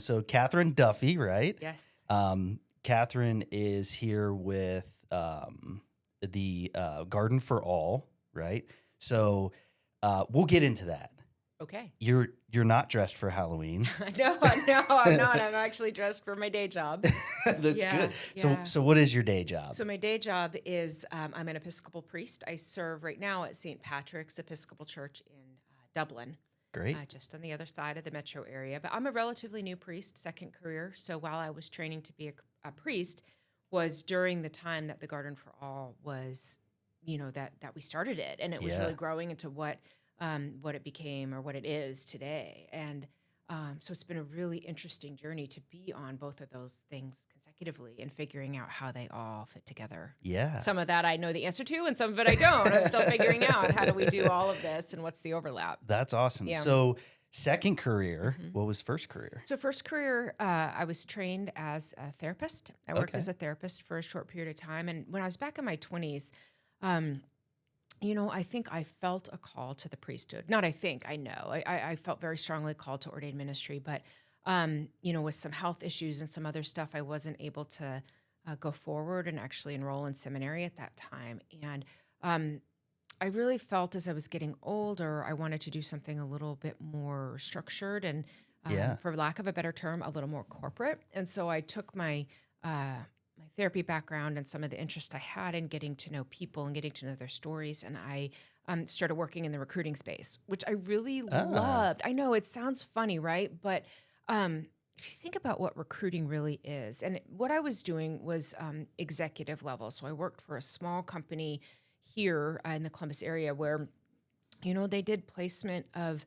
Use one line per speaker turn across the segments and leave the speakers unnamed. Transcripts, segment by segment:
So Catherine Duffy, right?
Yes.
Catherine is here with the Garden for All, right? So we'll get into that.
Okay.
You're not dressed for Halloween.
No, no, I'm not. I'm actually dressed for my day job.
That's
Yeah,
good.
yeah.
So what is your day job?
So my day job is I'm an Episcopal priest. I serve right now at St. Patrick's Episcopal Church in Dublin,
Great.
just on the other side of the metro area. But I'm a relatively new priest, second career. So while I was training to be a priest, was during the time that the Garden for All was, that we started it, and it was
Yeah.
really growing into what it became or what it is today. And so it's been a really interesting journey to be on both of those things consecutively and figuring out how they all fit together.
Yeah.
Some of that I know the answer to, and some of it I don't. I'm still figuring out how do we do all of this and what's the overlap.
That's awesome.
Yeah.
So second career, what was first career?
So first career, I was trained as a therapist. I worked
Okay.
as a therapist for a short period of time. And when I was back in my 20s, I think I felt a call to the priesthood. Not I think, I know. I felt very strongly called to ordained ministry. But, with some health issues and some other stuff, I wasn't able to go forward and actually enroll in seminary at that time. And I really felt as I was getting older, I wanted to do something a little bit more structured and,
Yeah.
for lack of a better term, a little more corporate. And so I took my therapy background and some of the interest I had in getting to know people and getting to know their stories, and I started working in the recruiting space, which I really loved. I know it sounds funny, right? But if you think about what recruiting really is, and what I was doing was executive level. So I worked for a small company here in the Columbus area where, they did placement of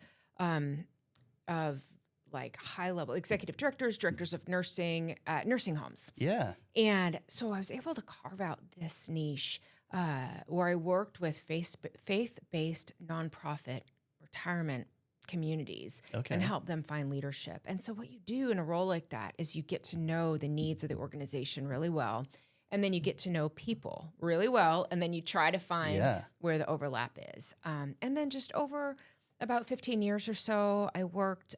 like high level executive directors of nursing at nursing homes.
Yeah.
And so I was able to carve out this niche where I worked with faith-based nonprofit retirement communities
Okay.
and help them find leadership. And so what you do in a role like that is you get to know the needs of the organization really well. And then you get to know people really well. And then you try to find
Yeah.
where the overlap is. And then just over about 15 years or so, I worked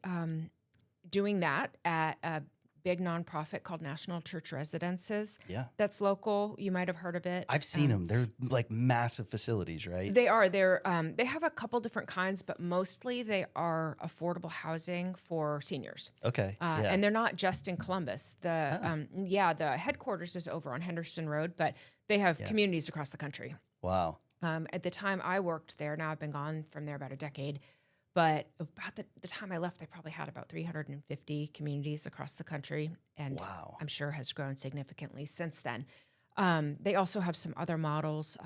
doing that at a big nonprofit called National Church Residences.
Yeah.
That's local. You might have heard of it.
I've seen them. They're like massive facilities, right?
They are. They have a couple different kinds, but mostly they are affordable housing for seniors.
Okay. Yeah.
And they're not just in Columbus. The headquarters is over on Henderson Road, but they have communities across the country.
Wow.
At the time I worked there, now I've been gone from there about a decade, but about the time I left, they probably had about 350 communities across the country, and
Wow.
I'm sure has grown significantly since then. They also have some other models,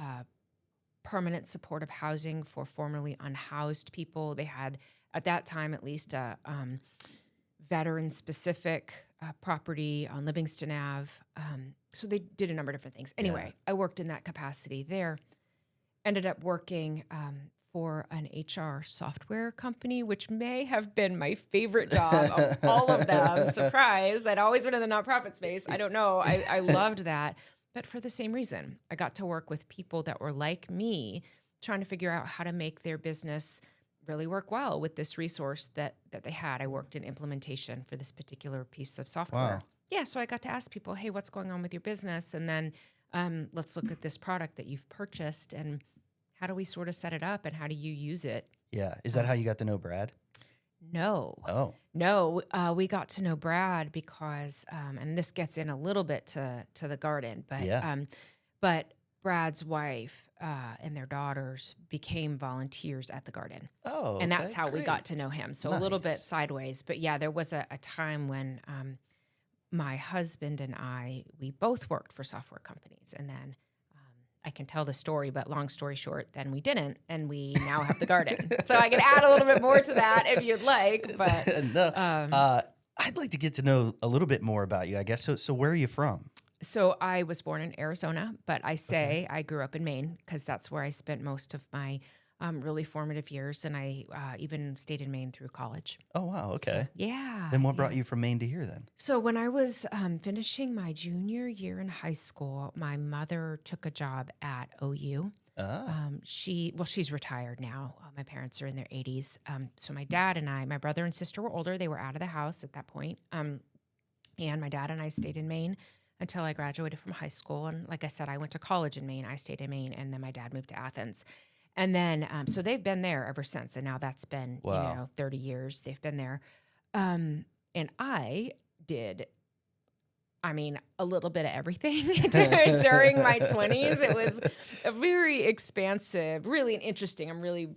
permanent supportive housing for formerly unhoused people. They had, at that time at least, a veteran-specific property on Livingston Ave. So they did a number of different things. Anyway, I worked in that capacity there. Ended up working for an HR software company, which may have been my favorite job of all of them. Surprise. I'd always been in the nonprofit space. I don't know. I loved that. But for the same reason, I got to work with people that were like me, trying to figure out how to make their business really work well with this resource that they had. I worked in implementation for this particular piece of software.
Wow.
Yeah, so I got to ask people, hey, what's going on with your business? And then let's look at this product that you've purchased and how do we sort of set it up and how do you use it?
Yeah. Is that how you got to know Brad?
No.
Oh.
No, we got to know Brad because, and this gets in a little bit to the garden, but Brad's wife and their daughters became volunteers at the garden.
Oh.
And that's
okay,
how we
great.
got to know him. So a little bit
Nice.
sideways. But yeah, there was a time when my husband and we both worked for software companies. And then I can tell the story, but long story short, then we didn't. And we now have the garden. So I can add a little bit more to that if you'd like. But
No. I'd like to get to know a little bit more about you, I guess. So where are you from?
So I was born in Arizona, but I say I grew up in Maine because that's where I spent most of my really formative years. And I even stayed in Maine through college.
Oh, wow. Okay.
So, yeah.
Then what brought you from Maine to here then?
So when I was finishing my junior year in high school, my mother took a job at OU. She's retired now. My parents are in their 80s. So my dad and my brother and sister were older. They were out of the house at that point. And my dad and I stayed in Maine until I graduated from high school. And like I said, I went to college in Maine. I stayed in Maine, and then my dad moved to Athens. And then, so they've been there ever since. And now that's been,
Wow.
30 years they've been there. And I did, a little bit of everything during my 20s. It was a very expansive, really interesting. I'm really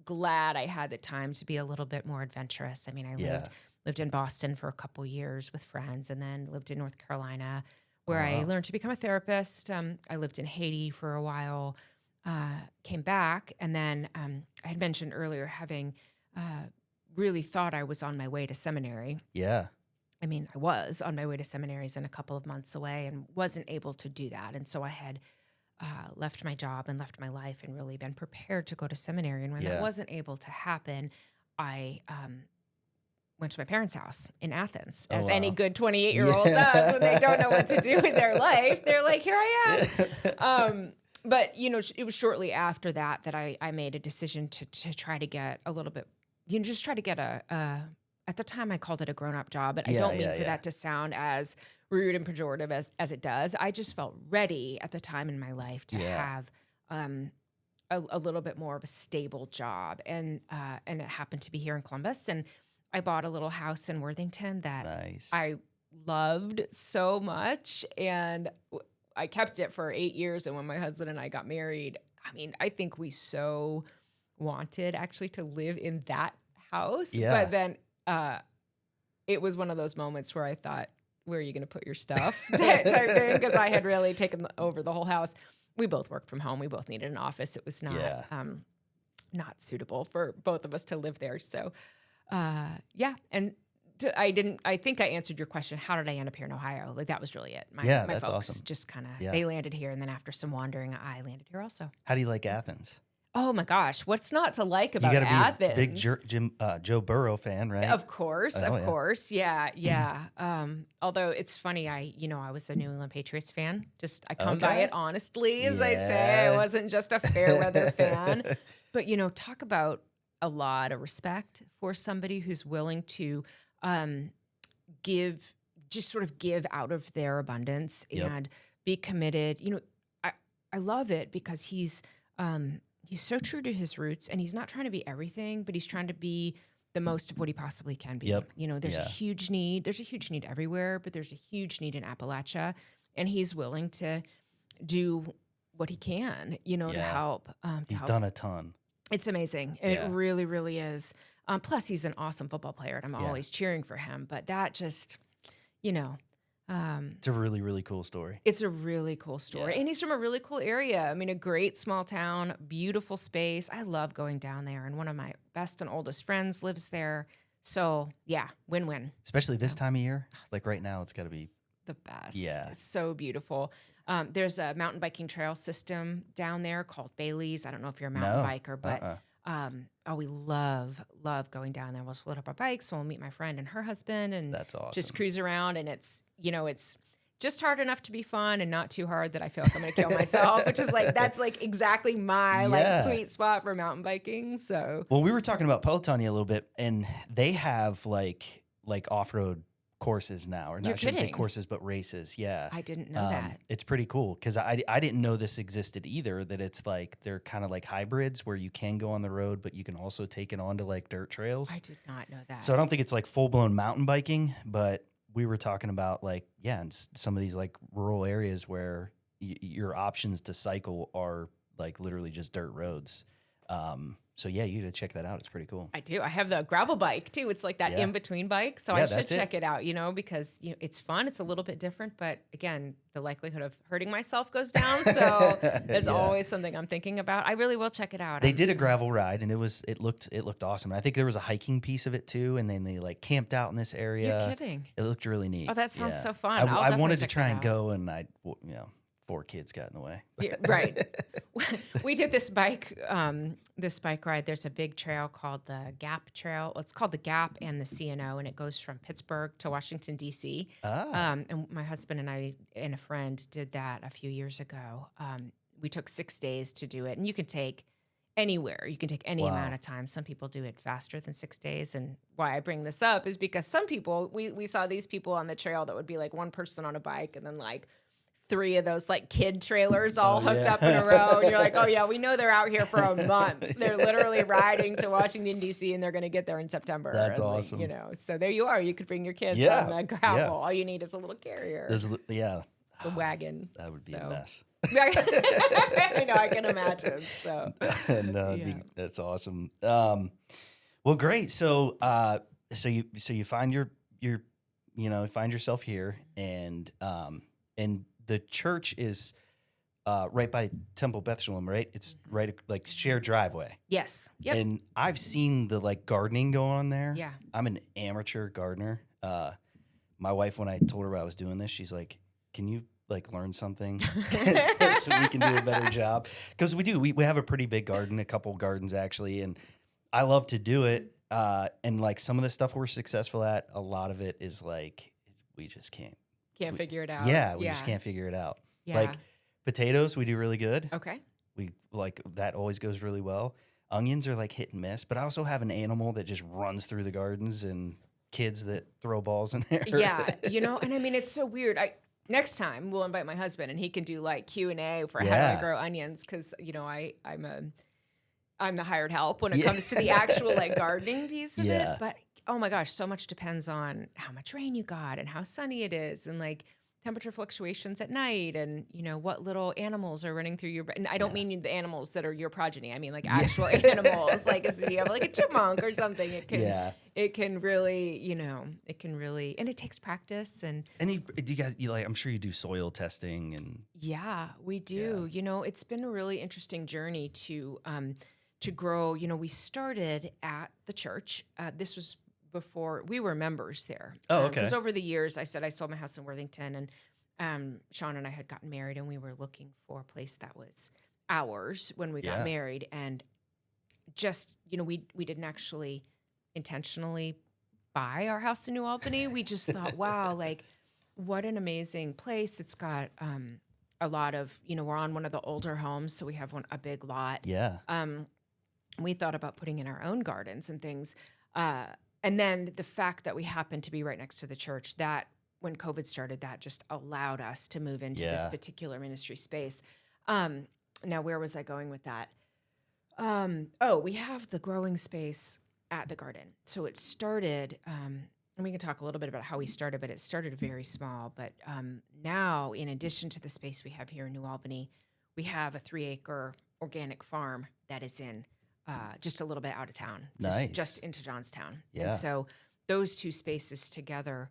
glad I had the time to be a little bit more adventurous. I lived in Boston for a couple years with friends, and then lived in North Carolina where I learned to become a therapist. I lived in Haiti for a while, came back, and then I had mentioned earlier having really thought I was on my way to seminary.
Yeah.
I was on my way to seminaries and a couple of months away, and wasn't able to do that. And so I had left my job and left my life and really been prepared to go to seminary. And when that wasn't able to happen, I went to my parents' house in Athens, as any good 28-year-old does when they don't know what to do with their life. They're like, here I am. But, it was shortly after that I made a decision to try to get a little bit, just try to get at the time I called it a grown-up job, but I don't mean for that to sound as rude and pejorative as it does. I just felt ready at the time in my life to have a little bit more of a stable job. And it happened to be here in Columbus. And I bought a little house in Worthington that I loved so much. And I kept it for 8 years. And when my husband and I got married, I think we so wanted actually to live in that house. Yeah. But then it was one of those moments where I thought, where are you going to put your stuff type thing? Because I had really taken over the whole house. We both worked from home. We both needed an office. It was not not suitable for both of us to live there. So, and I think I answered your question. How did I end up here in Ohio? Like, that was really it. My
that's
folks
awesome.
just kind of, they landed here. And then after some wandering, I landed here also.
How do you like Athens?
Oh my gosh, what's not to like about
you gotta
Athens?
Be a big Joe Burrow fan, right?
Of course, course. Yeah. Although it's funny, I was a New England Patriots fan. I come by it honestly, as I say. I wasn't just a fair weather fan. But, talk about a lot of respect for somebody who's willing to give out of their abundance and be committed. I love it because he's so true to his roots, and he's not trying to be everything, but he's trying to be the most of what he possibly can be.
Yep.
There's a huge need. There's a huge need everywhere, but there's a huge need in Appalachia, and he's willing to do what he can, to help.
He's done a ton.
It's amazing. And it really, really is. Plus, he's an awesome football player, and I'm always cheering for him. But that just,
it's a really, really cool story.
It's a really cool story. And he's from a really cool area. A great small town, beautiful space. I love going down there. And one of my best and oldest friends lives there. So, win-win.
Especially this time of year. Like right now, it's got to be
the best.
Yeah.
It's so beautiful. There's a mountain biking trail system down there called Bailey's. I don't know if you're a mountain biker, but we love going down there. We'll split up our bikes. So we'll meet my friend and her husband, and
that's awesome.
Just cruise around. And it's just hard enough to be fun and not too hard that I feel like I'm going to kill myself, which is that's exactly my sweet spot for mountain biking. So,
well, we were talking about Pelotonia a little bit, and they have like off-road courses now, or not, I shouldn't say courses, but races. Yeah.
I didn't know that.
It's pretty cool because I didn't know this existed either, that it's like they're kind of like hybrids where you can go on the road, but you can also take it onto like dirt trails.
I did not know that.
So I don't think it's like full-blown mountain biking, but we were talking about in some of these like rural areas where your options to cycle are like literally just dirt roads. So you got to check that out. It's pretty cool.
I do. I have the gravel bike too. It's like that in-between bike. So I should check it out, because it's fun. It's a little bit different, but again, the likelihood of hurting myself goes down. So it's always something I'm thinking about. I really will check it out.
They did a gravel ride, and it looked awesome. I think there was a hiking piece of it too, and then they like camped out in this area.
You're kidding.
It looked really neat.
Oh, that sounds so fun.
I wanted to try and go, and 4 kids got in the way.
Yeah, right. We did this bike ride. There's a big trail called the Gap Trail. It's called the Gap and the CNO, and it goes from Pittsburgh to Washington, D.C. And my husband and I and a friend did that a few years ago. We took 6 days to do it, and you can take anywhere. You can take any
Wow.
amount of time. Some people do it faster than 6 days. And why I bring this up is because some people, we saw these people on the trail that would be like one person on a bike and then like 3 of those like kid trailers all hooked up in a row. And you're like, oh yeah, we know they're out here for a month. They're literally riding to Washington, D.C. and they're going to get there in September.
That's
And, like,
awesome.
you know, so there you are. You could bring your kids
Yeah,
on the gravel.
yeah.
All you need is a little carrier,
Yeah,
the wagon.
that would be a
So-
mess.
I know, I can imagine. So
And
Yeah.
that's awesome. Well, great. So you find find yourself here, and the church is right by Temple Beth Shalom, right? It's right like shared driveway.
yes. Yep.
And I've seen the like gardening go on there.
Yeah.
I'm an amateur gardener. My wife, when I told her I was doing this, she's like, "Can you like learn something so we can do a better job?" Because we do. We have a pretty big garden, a couple gardens actually, and I love to do it. And like some of the stuff we're successful at, a lot of it is like we just can't.
Can't figure it out.
Yeah, we just can't figure it out.
Yeah.
Like potatoes, we do really good.
Okay.
We like that always goes really well. Onions are like hit and miss, but I also have an animal that just runs through the gardens and kids that throw balls in there.
Yeah. And I mean, it's so weird. Next time we'll invite my husband and he can do like Q&A for how do
Yeah.
I grow onions. Cause I'm the hired help when it comes to the actual like gardening piece of
Yeah.
it. But oh my gosh, so much depends on how much rain you got and how sunny it is and like temperature fluctuations at night and what little animals are running through your and I don't mean the animals that are your progeny. I mean like actual animals. Like if you have like a chipmunk or something, it can
Yeah.
it can really, and it takes practice and
And do you guys, I'm sure you do soil testing and
yeah, we do. It's been a really interesting journey to grow. We started at the church. This was before we were members there.
Oh, okay.
Because over the years, I sold my house in Worthington, and Sean and I had gotten married, and we were looking for a place that was ours when we got
Yeah.
married, and just we didn't actually intentionally buy our house in New Albany. We just thought, wow, like what an amazing place. It's got a lot of we're on one of the older homes, so we have a big lot.
yeah.
We thought about putting in our own gardens and things. And then the fact that we happened to be right next to the church, that when COVID started, that just allowed us to move into this
Yeah.
particular ministry space. Now, where was I going with that? We have the growing space at the garden. So it started, and we can talk a little bit about how we started, but it started very small. But now, in addition to the space we have here in New Albany, we have a 3-acre organic farm that is in just a little bit out of town,
Nice.
just into Johnstown.
Yeah.
And so those two spaces together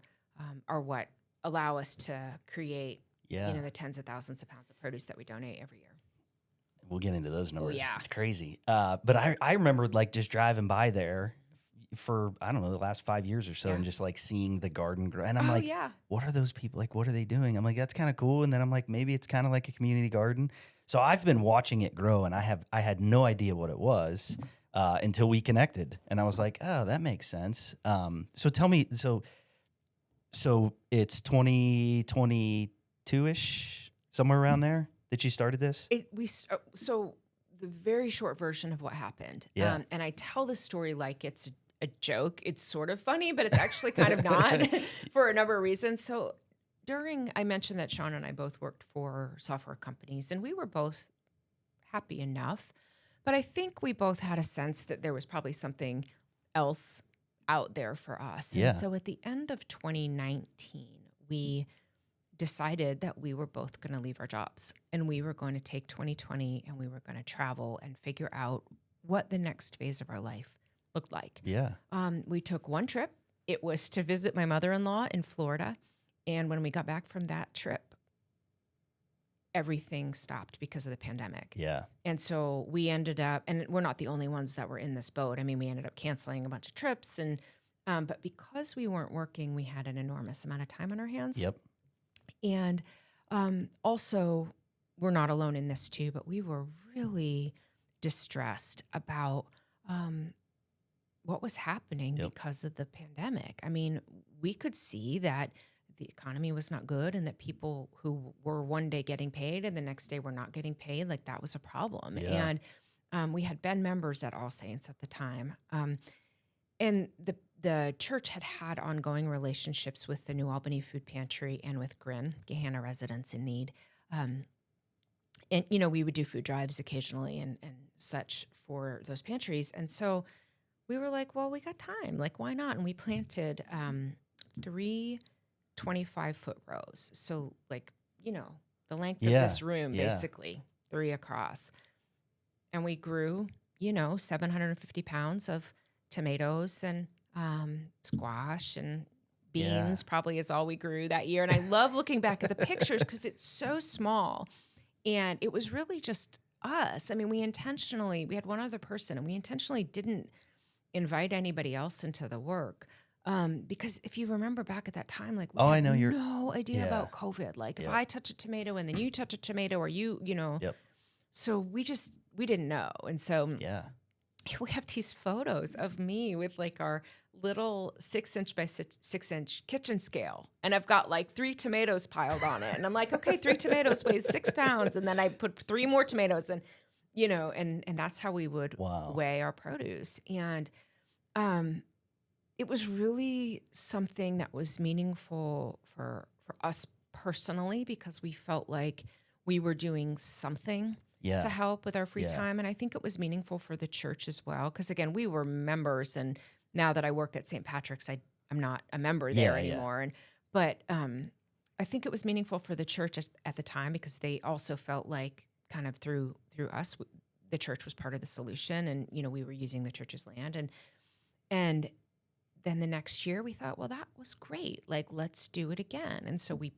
are what allow us to create,
Yeah.
the tens of thousands of pounds of produce that we donate every year.
We'll get into those numbers.
yeah.
It's crazy. But I remember like just driving by there for, I don't know, the last 5 years or so
Yeah.
and just like seeing the garden grow. And I'm
Oh,
like,
yeah.
what are those people? Like, what are they doing? I'm like, that's kind of cool. And then I'm like, maybe it's kind of like a community garden. So I've been watching it grow and I had no idea what it was until we connected. And I was like, oh, that makes sense. So tell me, so it's 2022-ish, somewhere around there that you started this?
So the very short version of what happened.
Yeah.
And I tell the story like it's a joke. It's sort of funny, but it's actually kind of not for a number of reasons. So I mentioned that Sean and I both worked for software companies, and we were both happy enough. But I think we both had a sense that there was probably something else out there for us.
Yeah.
And so at the end of 2019, we decided that we were both going to leave our jobs and we were going to take 2020 and we were going to travel and figure out what the next phase of our life looked like.
Yeah.
We took one trip. It was to visit my mother-in-law in Florida. And when we got back from that trip, everything stopped because of the pandemic.
Yeah.
And so we ended up, and we're not the only ones that were in this boat. I mean, we ended up canceling a bunch of trips, and but because we weren't working, we had an enormous amount of time on our hands.
Yep.
And also, we're not alone in this too, but we were really distressed about what was happening
Yep.
because of the pandemic. I mean, we could see that the economy was not good and that people who were one day getting paid and the next day were not getting paid, like that was a problem.
Yeah.
And we had been members at All Saints at the time. And the church had ongoing relationships with the New Albany Food Pantry and with GRIN, Gahanna Residents in Need. And, we would do food drives occasionally and such for those pantries. And so we were like, well, we got time. Like, why not? And we planted 3 25-foot rows. So, like, the length of this room, basically, 3 across. And we grew, 750 pounds of tomatoes and squash and beans probably is all we grew that year. And I love looking back at the pictures because it's so small. And it was really just us. I mean, we had one other person and we intentionally didn't invite anybody else into the work. Because if you remember back at that time, like, we had no idea about COVID. Like if I touch a tomato and then you touch a tomato or so we didn't know. And so we have these photos of me with like our little 6-inch by 6-inch kitchen scale. And I've got like 3 tomatoes piled on it. And I'm like, okay, 3 tomatoes weighs 6 pounds. And then I put 3 more tomatoes and, and that's how we would weigh our produce. And, it was really something that was meaningful for us personally, because we felt like we were doing something to help with our free time. And I think it was meaningful for the church as well. Because again, we were members, and now that I work at St. Patrick's, I'm not a member there anymore. But I think it was meaningful for the church at the time, because they also felt like kind of through us, the church was part of the solution, and we were using the church's land. And then the next year we thought, well, that was great. Like, let's do it again. And so we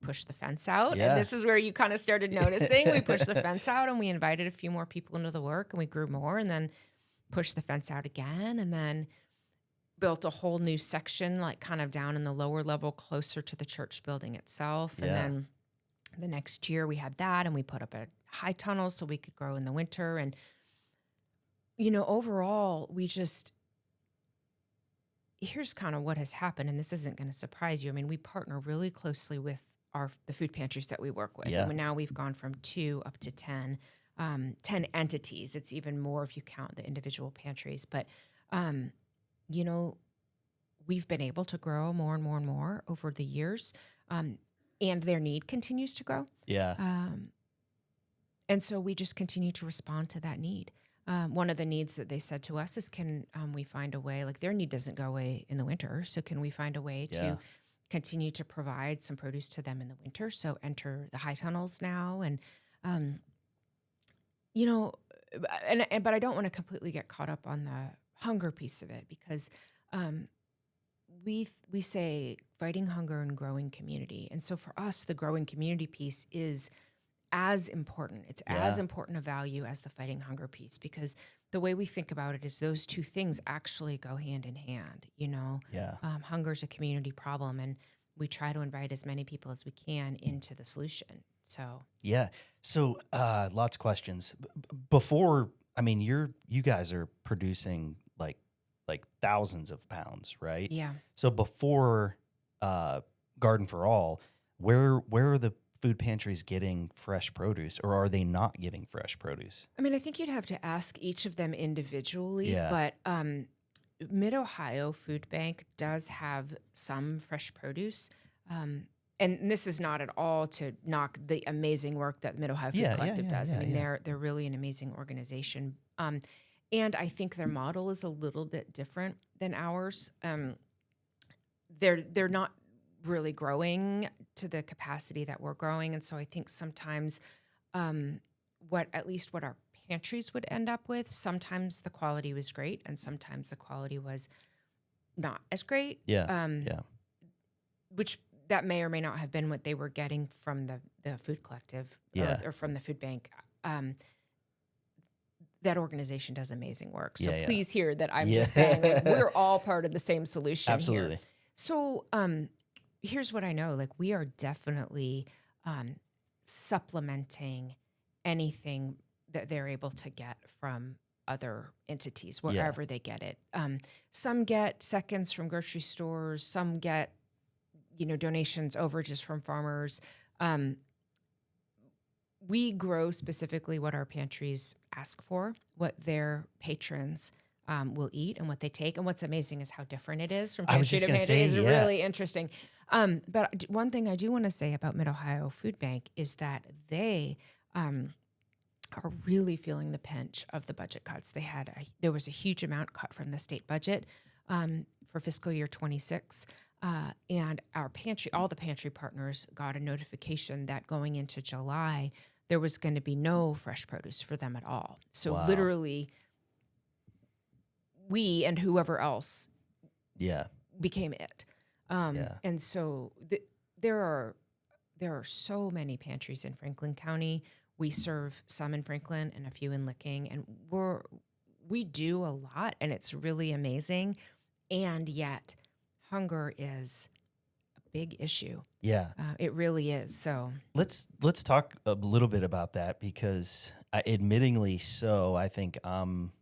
pushed the fence out. And this is where you kind of started noticing. We pushed the fence out and we invited a few more people into the work, and we grew more, and then pushed the fence out again, and then built a whole new section, like kind of down in the lower level, closer to the church building itself. And then the next year we had that, and we put up a high tunnel so we could grow in the winter. And, overall, here's kind of what has happened, and this isn't going to surprise you. I mean, we partner really closely with the food pantries that we work with. And now we've gone from 2 up to 10 entities. It's even more if you count the individual pantries. But, we've been able to grow more and more and more over the years, and their need continues to grow. And so we just continue to respond to that need. One of the needs that they said to us is, can we find a way, like their need doesn't go away in the winter, so can we find a way to continue to provide some produce to them in the winter? So enter the high tunnels now. And, but I don't want to completely get caught up on the hunger piece of it, because we say fighting hunger and growing community. And so for us, the growing community piece is as important. It's as important a value as the fighting hunger piece, because the way we think about it is those two things actually go hand in hand. Hunger is a community problem, and we try to invite as many people as we can into the solution. So lots of questions. Before, I mean, you guys are producing like thousands of pounds, right? Yeah.
So before Garden for All, where are the food pantries getting fresh produce, or are they not getting fresh produce?
I mean, I think you'd have to ask each of them individually, but Mid-Ohio Food Bank does have some fresh produce. And this is not at all to knock the amazing work that Mid-Ohio Food Collective does. I mean, they're really an amazing organization. And I think their model is a little bit different than ours. They're not really growing to the capacity that we're growing. And so I think sometimes what our pantries would end up with, sometimes the quality was great and sometimes the quality was not as great. Which that may or may not have been what they were getting from the food collective or from the food bank. That organization does amazing work. So please hear that I'm just saying, like, we're all part of the same solution.
Absolutely.
Here. So here's what I know. Like, we are definitely supplementing anything that they're able to get from other entities, wherever they get it. Some get seconds from grocery stores. Some get donations, overages from farmers. We grow specifically what our pantries ask for, what their patrons will eat and what they take. And what's amazing is how different it is from
I was
pantry
just
to
gonna
pantry.
say,
It's
yeah.
really interesting. But one thing I do want to say about Mid-Ohio Food Bank is that they are really feeling the pinch of the budget cuts. There was a huge amount cut from the state budget for fiscal year 26. And all the pantry partners got a notification that going into July, there was going to be no fresh produce for them at all. So
Wow.
literally, we and whoever else
Yeah.
became it.
Yeah.
And so there are so many pantries in Franklin County. We serve some in Franklin and a few in Licking, and we do a lot, and it's really amazing. And yet, hunger is a big issue.
Yeah.
It really is. So
Let's talk a little bit about that because, admittingly, so I think I'm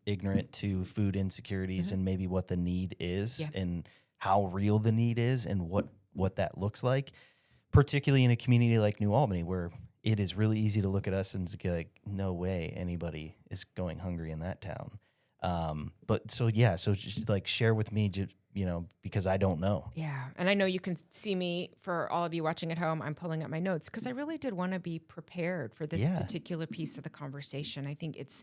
ignorant to food insecurities and maybe what the need is and how real the need is and what that looks like, particularly in a community like New Albany where it is really easy to look at us and be like, no way anybody is going hungry in that town. So just like share with me, just, because I don't know.
yeah. And I know you can see me, for all of you watching at home, I'm pulling up my notes because I really did want to be prepared for this particular piece of the conversation. I think it's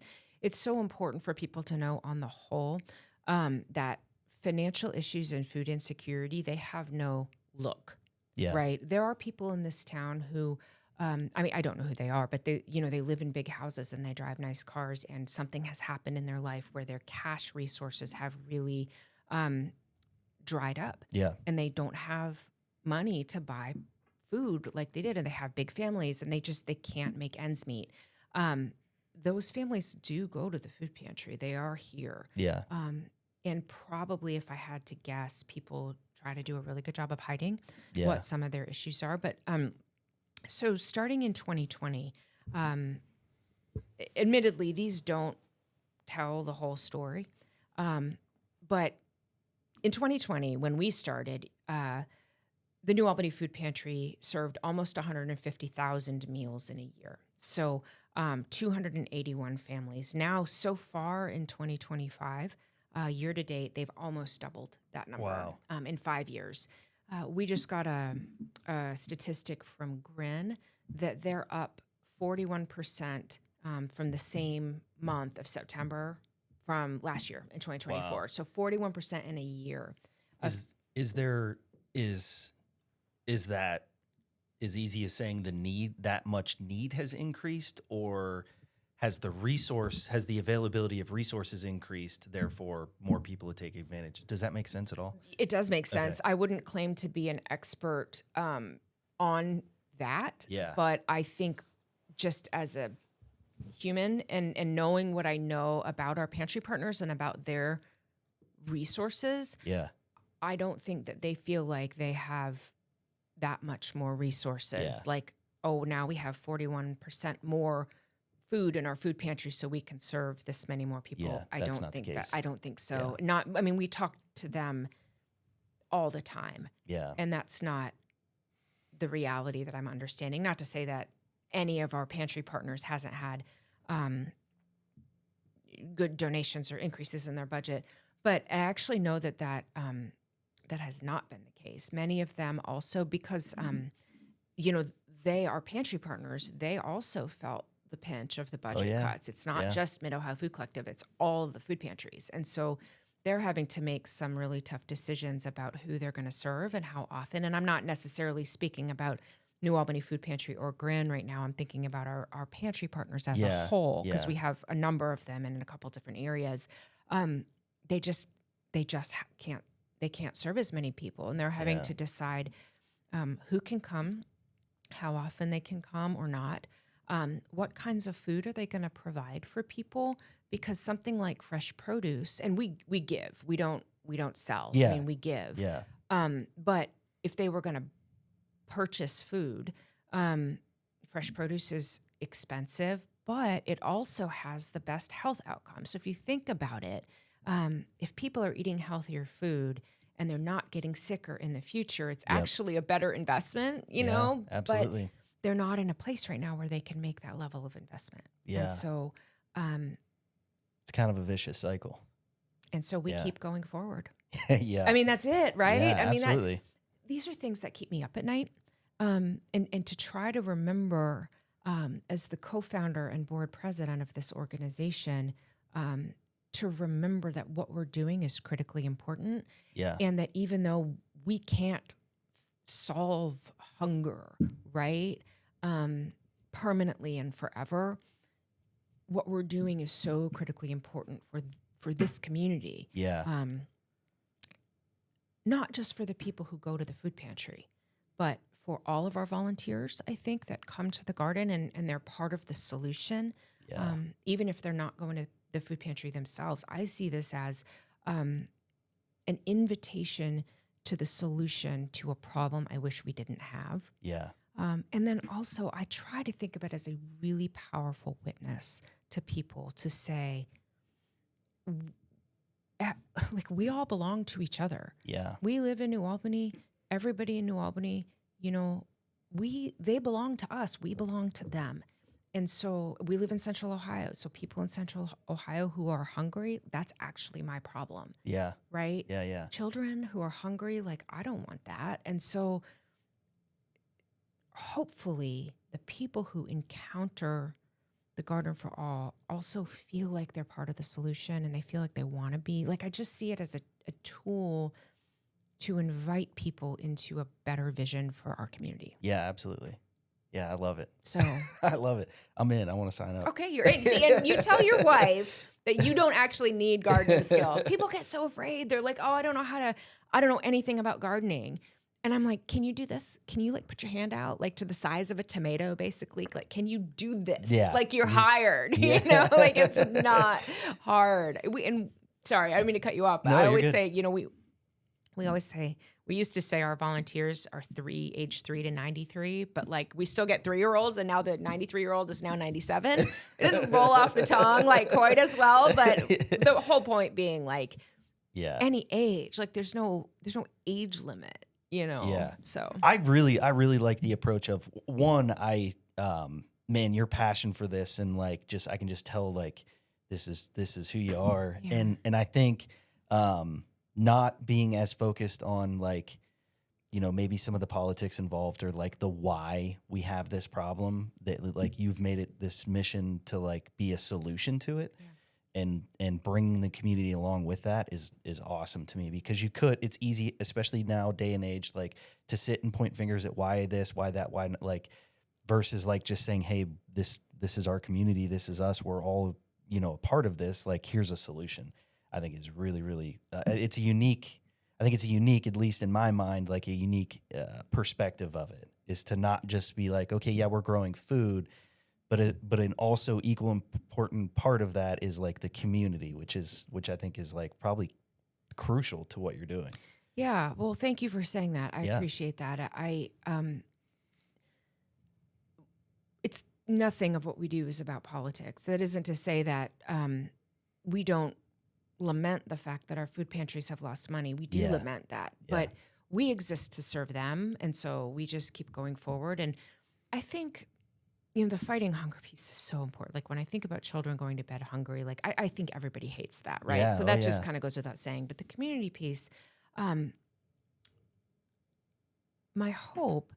so important for people to know on the whole that financial issues and food insecurity, they have no look, right? There are people in this town who, I don't know who they are, but they live in big houses and they drive nice cars, and something has happened in their life where their cash resources have really dried up.
Yeah.
And they don't have money to buy food like they did, and they have big families and they can't make ends meet. Those families do go to the food pantry. They are here.
Yeah.
And probably, if I had to guess, people try to do a really good job of hiding
Yeah.
what some of their issues are. But so starting in 2020, admittedly, these don't tell the whole story. But in 2020, when we started, the New Albany Food Pantry served almost 150,000 meals in a year. So 281 families. Now, so far in 2025, year to date, they've almost doubled that number.
Wow.
In 5 years. We just got a statistic from Grin that they're up 41% from the same month of September from last year in 2024.
Wow.
So 41% in a year.
Is that as easy as saying that much need has increased, or has the availability of resources increased, therefore more people to take advantage? Does that make sense at all?
It does make sense.
Okay.
I wouldn't claim to be an expert on that.
Yeah.
But I think just as a human and knowing what I know about our pantry partners and about their resources,
Yeah.
I don't think that they feel like they have that much more resources.
Yeah.
Like, oh, now we have 41% more food in our food pantry so we can serve this many more people.
Yeah,
I
that's
don't
not the
think
case.
I don't think so. We talk to them all the time,
Yeah.
and that's not the reality that I'm understanding. Not to say that any of our pantry partners hasn't had good donations or increases in their budget, but I actually know that has not been the case. Many of them also, because they are pantry partners, they also felt the pinch of the budget cuts. It's not just Mid-Ohio Food Collective, it's all of the food pantries. And so they're having to make some really tough decisions about who they're going to serve and how often. And I'm not necessarily speaking about New Albany Food Pantry or Grin right now. I'm thinking about our pantry partners as a whole, because we have a number of them in a couple different areas. They can't serve as many people, and they're having to decide who can come, how often they can come or not. What kinds of food are they going to provide for people? Because something like fresh produce, and we give, we don't sell.
Yeah.
I mean, we give.
Yeah.
But if they were going to purchase food, fresh produce is expensive, but it also has the best health outcomes. So if you think about it, if people are eating healthier food and they're not getting sicker in the future, it's
Yep.
actually a better investment, you
Yeah,
know?
absolutely.
But they're not in a place right now where they can make that level of investment.
Yeah.
And so,
It's kind of a vicious cycle.
we
Yeah.
keep going forward.
Yeah.
I mean, that's it, right?
Yeah,
I mean,
absolutely.
these are things that keep me up at night. And to try to remember, as the co-founder and board president of this organization, to remember that what we're doing is critically important.
Yeah.
And that even though we can't solve hunger, right, permanently and forever, what we're doing is so critically important for this community.
Yeah.
Not just for the people who go to the food pantry, but for all of our volunteers, I think, that come to the garden and they're part of the solution.
Yeah.
Even if they're not going to the food pantry themselves, I see this as an invitation to the solution to a problem I wish we didn't have.
Yeah.
And then also, I try to think of it as a really powerful witness to people to say, like, we all belong to each other.
Yeah.
We live in New Albany. Everybody in New Albany, you know, they belong to us. We belong to them. And so we live in Central Ohio. So people in Central Ohio who are hungry, that's actually my problem,
Yeah.
right?
Yeah. Yeah.
Children who are hungry, like, I don't want that. And so hopefully the people who encounter the Garden for All also feel like they're part of the solution and they feel like they want to be. Like, I just see it as a tool to invite people into a better vision for our community.
Yeah. Absolutely. Yeah. I love it.
So,
I love it. I'm in. I want to sign up.
okay, you're in. See, and you tell your wife that you don't actually need gardening skills. People get so afraid. They're like, oh, I don't know anything about gardening. And I'm like, can you do this? Can you, like, put your hand out, like, to the size of a tomato, basically? Like, can you do this?
Yeah.
Like, you're hired,
Yeah.
you know? Like, it's not hard. Sorry, I don't mean to cut you off, but
No,
I
you're
always
good.
say, you know, we always say, we used to say our volunteers are age 3 to 93, but, like, we still get 3-year-olds, and now the 93-year-old is now 97. It doesn't roll off the tongue, like, quite as well, but the whole point being, like,
Yeah.
any age, like, there's no age limit, you know?
Yeah.
So
I really like the approach of one, man, your passion for this, and, like, I can just tell, like, this is who you are.
Yeah.
And I think, not being as focused on, like, you know, maybe some of the politics involved or, like, the why we have this problem, that, like, you've made it this mission to, like, be a solution to it. And bringing the community along with that is awesome to me, because it's easy, especially now day and age, like, to sit and point fingers at why this, why that, why not, like, versus, like, just saying, hey, this is our community, this is us, we're all, you know, a part of this, like, here's a solution. I think is really, really, it's a unique, at least in my mind, like, a unique perspective of it, is to not just be like, okay, yeah, we're growing food, but an also equal important part of that is, like, the community, which I think is, like, probably crucial to what you're doing.
yeah, well, thank you for saying that. I
Yeah.
appreciate that. It's nothing of what we do is about politics. That isn't to say that we don't lament the fact that our food pantries have lost money. We do
Yeah.
lament that,
Yeah.
but we exist to serve them, and so we just keep going forward. And I think, you know, the fighting hunger piece is so important. Like, when I think about children going to bed hungry, like, I think everybody hates that, right?
Yeah,
So
oh,
that just
yeah.
kind of goes without saying. But the community piece, my hope,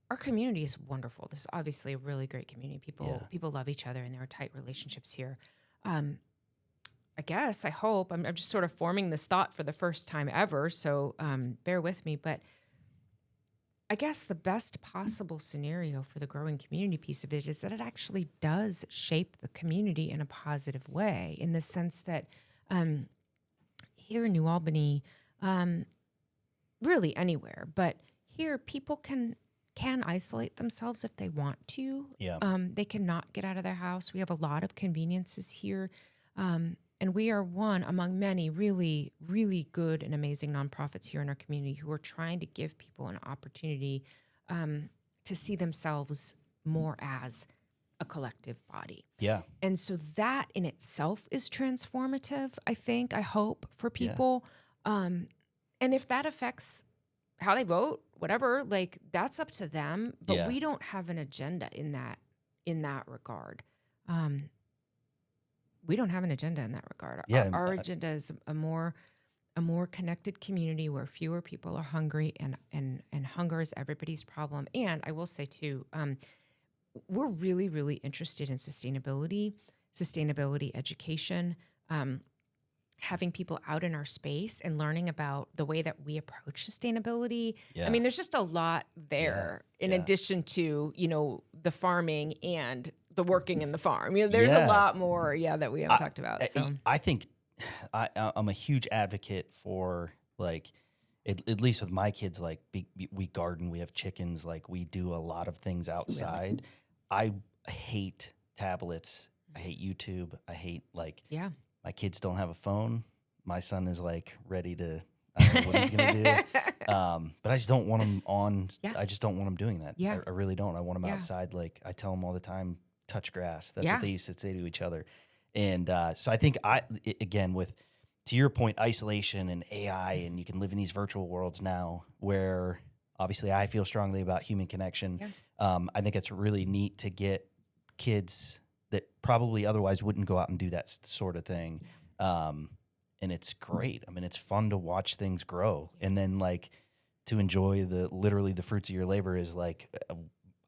our community is wonderful. This is obviously a really great community. People love each other, and there are tight relationships here. I guess, I hope, I'm just sort of forming this thought for the first time ever, so bear with me, but I guess the best possible scenario for the growing community piece of it is that it actually does shape the community in a positive way, in the sense that here in New Albany, really anywhere, but here people can isolate themselves if they want to.
Yeah.
They cannot get out of their house. We have a lot of conveniences here. And we are one among many really, really good and amazing nonprofits here in our community who are trying to give people an opportunity to see themselves more as a collective body.
Yeah.
And so that in itself is transformative, I think, I hope, for people. And And if that affects how they vote, whatever, like that's up to them. But
Yeah.
we don't have an agenda in that regard. We don't have an agenda in that regard.
Yeah,
Our agenda is a more connected community where fewer people are hungry, and hunger is everybody's problem. And I will say too, we're really, really interested in sustainability education, having people out in our space and learning about the way that we approach sustainability.
Yeah.
I mean, there's just a lot there in
Yeah.
addition to, the farming and the working in the farm. There's a lot more, that we haven't talked about. So
I think I'm a huge advocate for like, at least with my kids, like we garden, we have chickens, like we do a lot of things outside. I hate tablets. I hate YouTube. I hate my kids don't have a phone. My son is like ready to, I don't know what he's going to do. But I just don't want him on.
Yeah.
I just don't want him doing that.
Yeah.
I really don't. I want him
Yeah.
outside. Like I tell him all the time, touch grass. That's
Yeah.
what they used to say to each other. And so I think again, to your point, isolation and AI, and you can live in these virtual worlds now where obviously I feel strongly about human connection.
Yeah.
I think it's really neat to get kids that probably otherwise wouldn't go out and do that sort of thing. And it's great. I mean, it's fun to watch things grow, and then like to enjoy literally the fruits of your labor is like,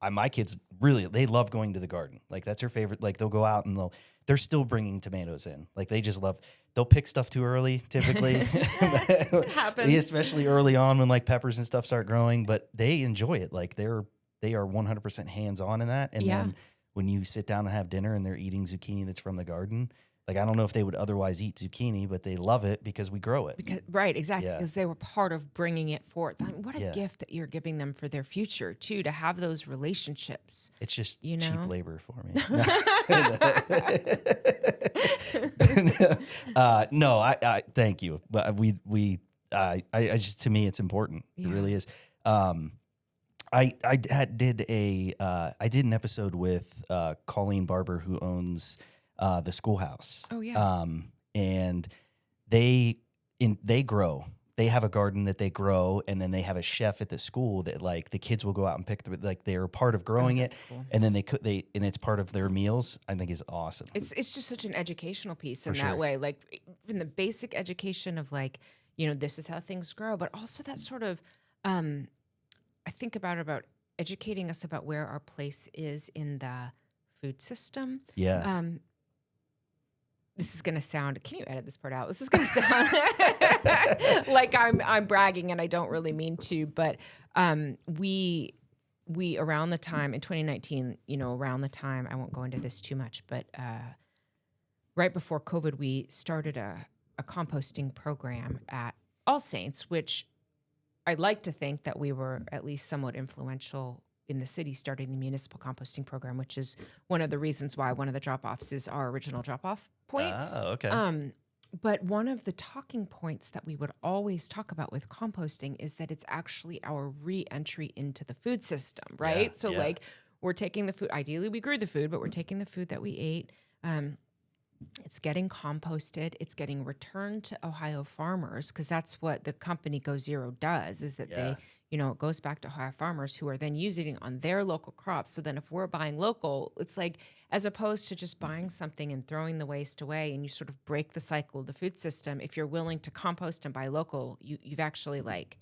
my kids really, they love going to the garden. Like that's their favorite. Like they'll go out and they're still bringing tomatoes in. Like they just love, they'll pick stuff too early typically.
It happens.
Especially early on when like peppers and stuff start growing, but they enjoy it. Like they are 100% hands-on in that. And then when you sit down and have dinner and they're eating zucchini that's from the garden, like I don't know if they would otherwise eat zucchini, but they love it because we grow it.
Right, exactly,
Yeah.
because they were part of bringing it forth. Like, what a
Yeah.
gift that you're giving them for their future too, to have those relationships.
It's just
You know?
cheap labor for me. No, I thank you, but I just, to me, it's important. It
Yeah.
really is. I did an episode with Colleen Barber, who owns the schoolhouse.
Oh yeah.
And they grow. They have a garden that they grow, and then they have a chef at the school that like the kids will go out and pick they're part of growing it,
that's cool.
and then and it's part of their meals. I think is awesome.
It's just such an educational piece in
For
that
sure.
way, like in the basic education of like, this is how things grow, but also that sort of, I think about educating us about where our place is in the food system.
Yeah.
This is going to sound, can you edit this part out? This is going to sound like I'm bragging, and I don't really mean to, but we around the time in 2019, around the time, I won't go into this too much, but right before COVID, we started a composting program at All Saints, which I'd like to think that we were at least somewhat influential in the city starting the municipal composting program, which is one of the reasons why one of the drop-offs is our original drop-off point.
Oh, okay.
But one of the talking points that we would always talk about with composting is that it's actually our re-entry into the food system, right?
Yeah,
So
yeah.
like we're taking the food, ideally we grew the food, but we're taking the food that we ate. It's getting composted. It's getting returned to Ohio farmers, because that's what the company Go Zero does, is that
Yeah.
it goes back to Ohio farmers who are then using it on their local crops. So then if we're buying local, it's like, as opposed to just buying something and throwing the waste away, and you sort of break the cycle of the food system, if you're willing to compost and buy local, you've actually like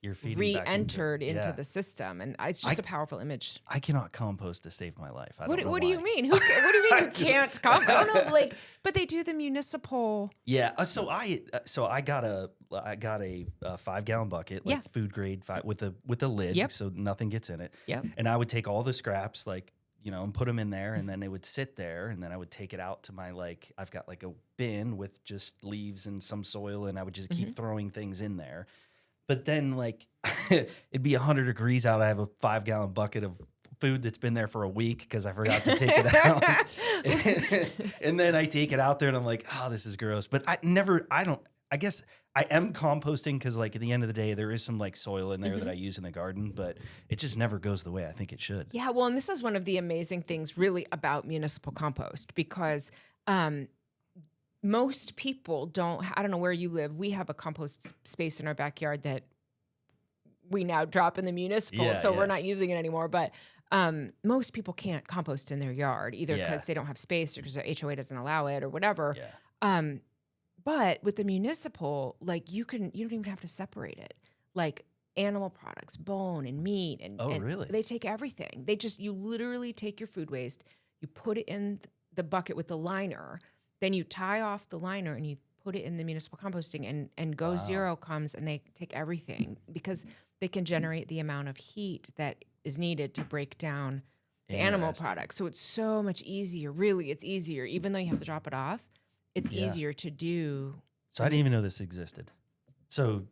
You're feeding back
re-entered into
yeah.
the system. And it's just a powerful image.
I cannot compost to save my life. I
What
don't know
do you
why.
mean? What do you mean you can't compost? Oh no, but they do the municipal.
Yeah, so I got a 5-gallon bucket, like
Yeah.
food grade, with a lid,
Yep.
so nothing gets in it.
Yep.
And I would take all the scraps, and put them in there, and then it would sit there, and then I would take it out to my I've got like a bin with just leaves and some soil, and I would just keep throwing things in there. But then it'd be 100 degrees out. I have a 5-gallon bucket of food that's been there for a week because I forgot to take it out. And then I take it out there and I'm like, oh, this is gross. But I guess I am composting because at the end of the day, there is some soil in there that I use in the garden, but it just never goes the way I think it should.
Yeah, well, and this is one of the amazing things really about municipal compost, because most people don't. I don't know where you live. We have a compost space in our backyard that we now drop in the municipal,
Yeah,
so
yeah.
we're not using it anymore. But most people can't compost in their yard either
Yeah.
because they don't have space or because their HOA doesn't allow it or whatever.
Yeah.
But with the municipal, like you don't even have to separate it. Like animal products, bone and meat, and
Oh,
and
really?
they take everything. You literally take your food waste, you put it in the bucket with the liner, then you tie off the liner and you put it in the municipal composting, and Go
Wow.
Zero comes and they take everything because they can generate the amount of heat that is needed to break down the animal
Interesting.
products. So it's so much easier. Really, it's easier. Even though you have to drop it off, it's
Yeah.
easier to do.
So I didn't even know this existed. So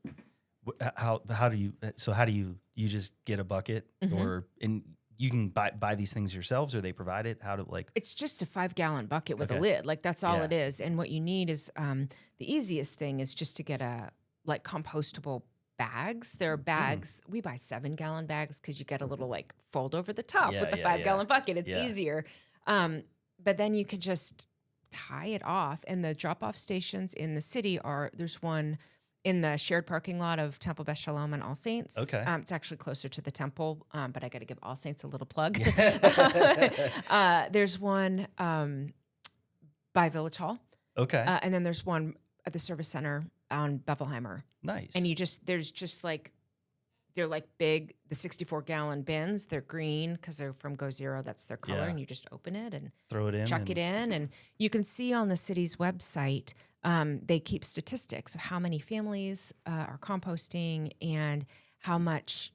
how do you just get a bucket
Mhm.
and you can buy these things yourselves, or they provide it? How do
It's just a 5-gallon bucket with a
Okay.
lid. Like that's all
Yeah.
it is. And what you need is the easiest thing is just to get like compostable bags. There are bags. We buy 7-gallon bags because you get a little like fold over the top
Yeah,
with the
yeah,
5-gallon
yeah.
bucket. It's
Yeah.
easier. But then you can just tie it off. And the drop off stations in the city there's one in the shared parking lot of Temple Beth Shalom and All Saints.
Okay.
It's actually closer to the temple, but I got to give All Saints a little plug. There's one by Village Hall,
Okay.
and then there's one at the service center on Bevelheimer.
Nice.
And they're like big, the 64-gallon bins. They're green because they're from Go Zero. That's their color.
Yeah.
And you just open it and
throw it in.
chuck it in. And you can see on the city's website, they keep statistics of how many families are composting and how much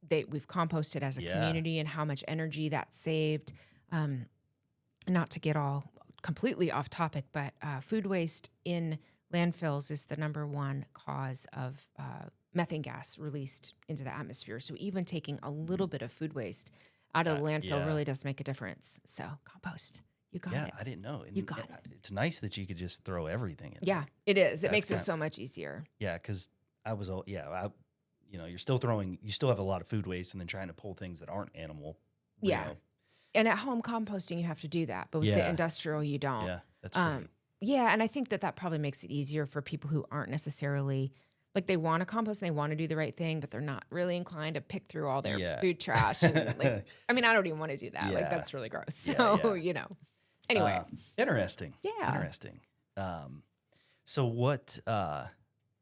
we've composted as a
Yeah.
community and how much energy that saved. Not to get all completely off topic, but food waste in landfills is the number one cause of methane gas released into the atmosphere. So even taking a little bit of food waste out of the landfill
yeah.
really does make a difference. So compost, you got
Yeah,
it.
I didn't know. And
You got it.
It's nice that you could just throw everything in.
Yeah, it is. It
That's
makes it
kinda-
so much easier.
Yeah, because you still have a lot of food waste, and then trying to pull things that aren't animal. you
Yeah.
know.
And at home composting, you have to do that. But with the
Yeah.
industrial, you don't.
Yeah, that's great.
Yeah, and I think that probably makes it easier for people who aren't necessarily like they want to compost and they want to do the right thing, but they're not really inclined to pick through all their
Yeah.
food trash. And like, I mean, I don't even want to do that. Like
Yeah.
that's really gross.
Yeah,
So
yeah.
Anyway,
Interesting.
Yeah.
Interesting. So what?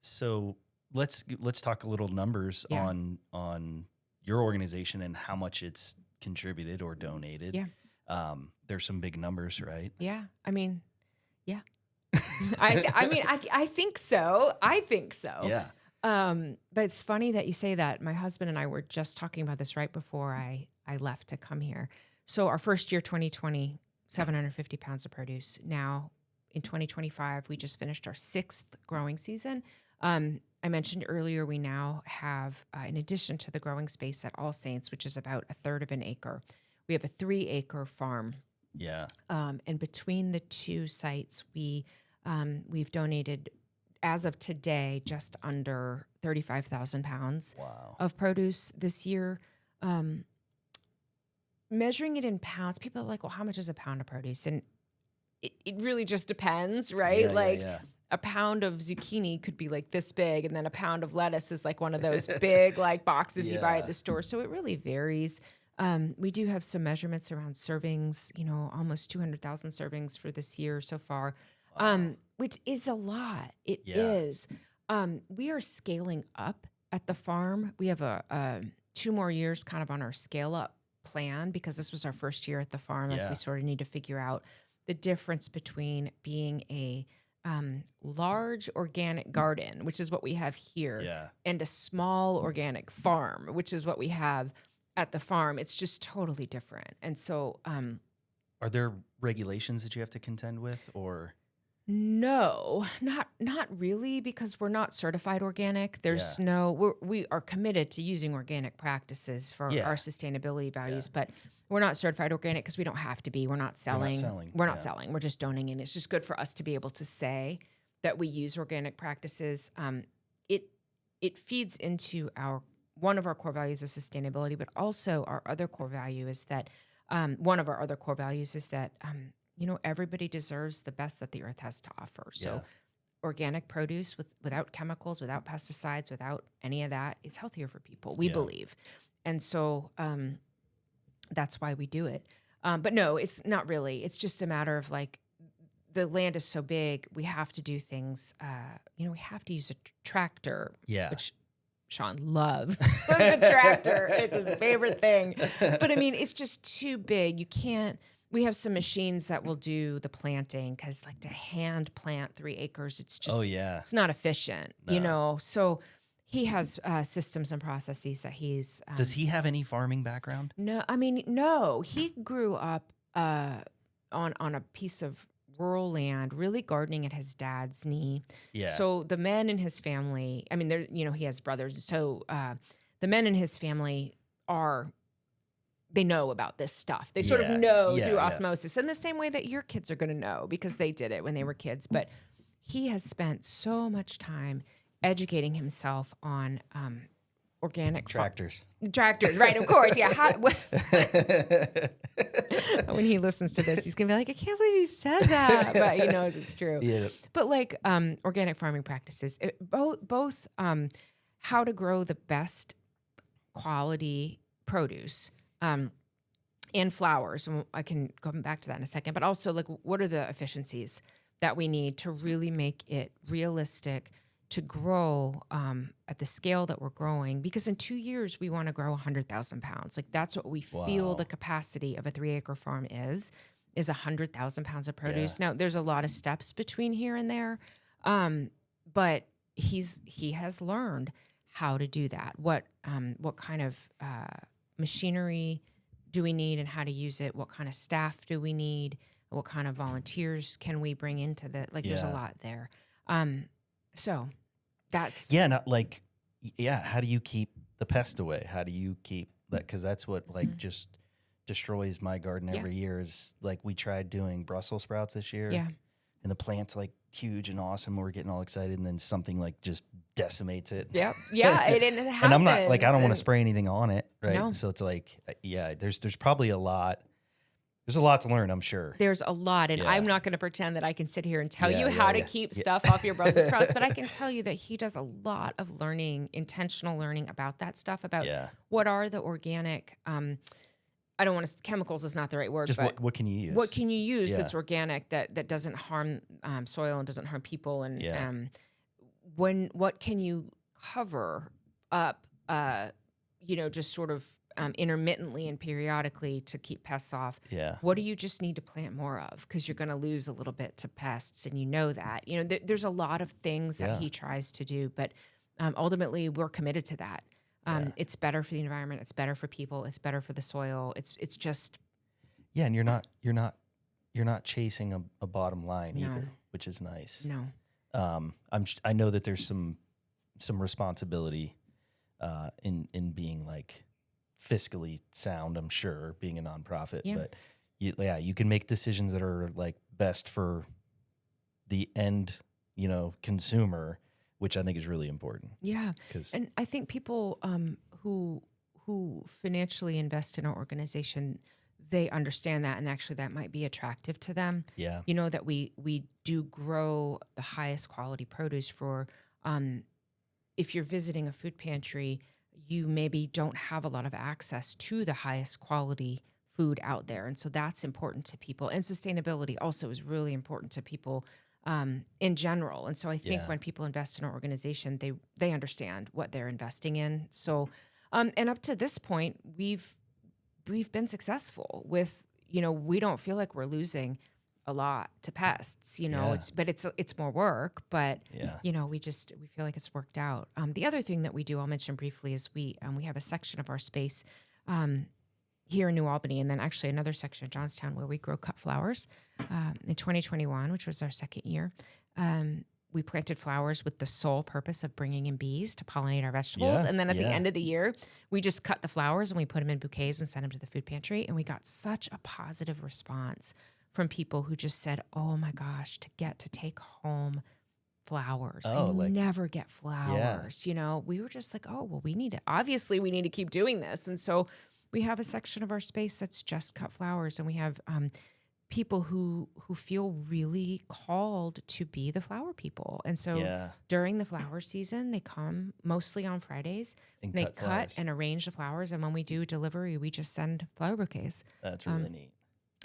So let's talk a little numbers
Yeah.
on your organization and how much it's contributed or donated.
Yeah.
There's some big numbers, right?
yeah. I mean, yeah. I think so. I think so.
Yeah.
But it's funny that you say that. My husband and I were just talking about this right before I left to come here. So our first year, 2020, 750 pounds of produce. Now in 2025, we just finished our 6th growing season. I mentioned earlier, we now have, in addition to the growing space at All Saints, which is about 1/3 of an acre, we have a 3-acre farm.
Yeah.
And between the two sites, we've donated, as of today, just under 35,000 pounds
Wow.
of produce this year. Measuring it in pounds, people are like, well, how much is a pound of produce? And it really just depends, right?
Yeah.
A pound of zucchini could be like this big, and then a pound of lettuce is like one of those big like boxes you buy
Yeah.
at the store. So it really varies. We do have some measurements around servings, almost 200,000 servings for this year so far, which is a lot. It
Yeah.
is. We are scaling up at the farm. We have 2 more years kind of on our scale up plan because this was our first year at the farm. Like
Yeah.
we sort of need to figure out the difference between being a large organic garden, which is what we have here,
Yeah.
and a small organic farm, which is what we have at the farm. It's just totally different. And so,
Are there regulations that you have to contend with, or?
no, not really, because we're not certified organic. There's we are committed to using organic practices for
Yeah.
our sustainability values, but we're not certified organic because we don't have to be. We're not selling. We're not
yeah.
selling. We're just donating. It's just good for us to be able to say that we use organic practices. It feeds into one of our core values of sustainability, but also our other core value is that one of our other core values is that everybody deserves the best that the earth has to offer. So
Yeah.
organic produce without chemicals, without pesticides, without any of that is healthier for people, we
Yeah.
believe. And so that's why we do it. But no, it's not really. It's just a matter of like, the land is so big, we have to do things, we have to use a tractor,
Yeah.
which Sean loves. The tractor is his favorite thing. But I mean, it's just too big. You can't, we have some machines that will do the planting because like to hand plant 3 acres, it's just,
Oh yeah.
it's not efficient,
No.
So he has systems and processes that he's.
Does he have any farming background?
No, he grew up on a piece of rural land, really gardening at his dad's knee.
Yeah.
So the men in his family, I mean, he has brothers. So the men in his family they know about this stuff. They sort of know through osmosis in the same way that your kids are going to know because they did it when they were kids. But he has spent so much time educating himself on organic
Tractors.
Tractors, right? Of course, yeah. When he listens to this, he's gonna be like, "I can't believe you said that," but he knows it's true.
Yeah.
But like organic farming practices, both how to grow the best quality produce and flowers. And I can go back to that in a second. But also, like, what are the efficiencies that we need to really make it realistic to grow at the scale that we're growing? Because in 2 years, we want to grow 100,000 pounds. Like that's what we feel
Wow.
the capacity of a 3-acre farm is 100,000 pounds of produce. Now, there's a lot of steps between here and there, but he has learned how to do that. What kind of machinery do we need and how to use it? What kind of staff do we need? What kind of volunteers can we bring into the, like, there's a
Yeah.
lot there. So that's,
Yeah, not like, how do you keep the pest away? How do you keep that? Because that's what like just destroys my garden
Yeah.
every year is like we tried doing Brussels sprouts this year.
yeah.
And the plant's like huge and awesome. We're getting all excited. And then something like just decimates it.
Yep. Yeah. It happens.
And I'm not like, I don't want to
And-
spray anything on it. Right.
No.
So it's like, there's probably there's a lot to learn, I'm sure.
There's a lot, and
Yeah.
I'm not going to pretend that I can sit here and tell
Yeah,
you
yeah,
how to
yeah.
keep
Yeah.
stuff off your Brussels sprouts, but I can tell you that he does a lot of learning, intentional learning about that stuff, about
Yeah.
what are the organic, I don't want to, chemicals is not the right word,
Just
but
what can you use?
what can you use
Yeah.
that's organic, that doesn't harm soil and doesn't harm people, and
Yeah.
what can you cover up, just sort of intermittently and periodically to keep pests off.
Yeah.
What do you just need to plant more of? Because you're going to lose a little bit to pests, and you know that. There's a lot of things that
Yeah.
he tries to do, but ultimately we're committed to that.
Yeah.
It's better for the environment. It's better for people. It's better for the soil. It's just
Yeah, and you're not chasing a bottom line
No.
either, which is nice.
no.
I know that there's some responsibility in being like fiscally sound, I'm sure, being a nonprofit.
Yeah.
But you can make decisions that are like best for the end, consumer, which I think is really important.
Yeah.
Because
And I think people who financially invest in our organization, they understand that, and actually that might be attractive to them.
yeah,
That we do grow the highest quality produce for. If you're visiting a food pantry, you maybe don't have a lot of access to the highest quality food out there, and so that's important to people. And sustainability also is really important to people in general. And so I think
Yeah.
when people invest in our organization, they understand what they're investing in. So, and up to this point, we've been successul with, we don't feel like we're losing a lot to pests,
Yeah.
it's more work, but
yeah,
we feel like it's worked out. The other thing that we do, I'll mention briefly, is we have a section of our space here in New Albany, and then actually another section in Johnstown where we grow cut flowers. In 2021, which was our second year, we planted flowers with the sole purpose of bringing in bees to pollinate our vegetables.
Yeah,
And then at the
yeah.
end of the year, we just cut the flowers and we put them in bouquets and sent them to the food pantry. And we got such a positive response from people who just said, "Oh my gosh, to get to take home flowers.
Oh,
I
like-
never get flowers." We were just like, "Oh, well, we need to keep doing this." And so we have a section of our space that's just cut flowers, and we have people who feel really called to be the flower people. And so
Yeah.
during the flower season, they come mostly on Fridays.
And
They
cut
cut
flowers.
and arrange the flowers. And when we do delivery, we just send flower bouquets.
That's really neat.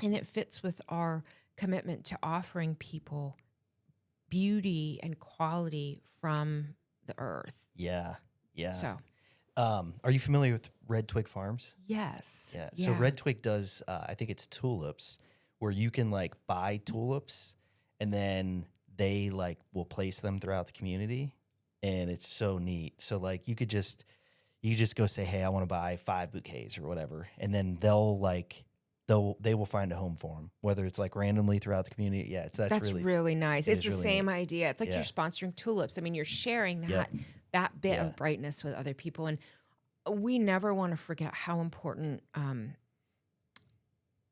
And it fits with our commitment to offering people beauty and quality from the earth.
Yeah. Yeah.
So,
Are you familiar with Red Twig Farms?
yes.
Yeah. So Red Twig does, I think it's tulips, where you can like buy tulips and then they like will place them throughout the community, and it's so neat. So like you just go say, hey, I want to buy 5 bouquets or whatever, and then they will find a home for them, whether it's like randomly throughout the community. Yeah,
That's really nice.
it
It's
is
the
really
same
neat.
idea. It's like
Yeah.
you're sponsoring tulips. I mean, you're sharing
Yep.
that bit
Yeah.
of brightness with other people. And we never want to forget how important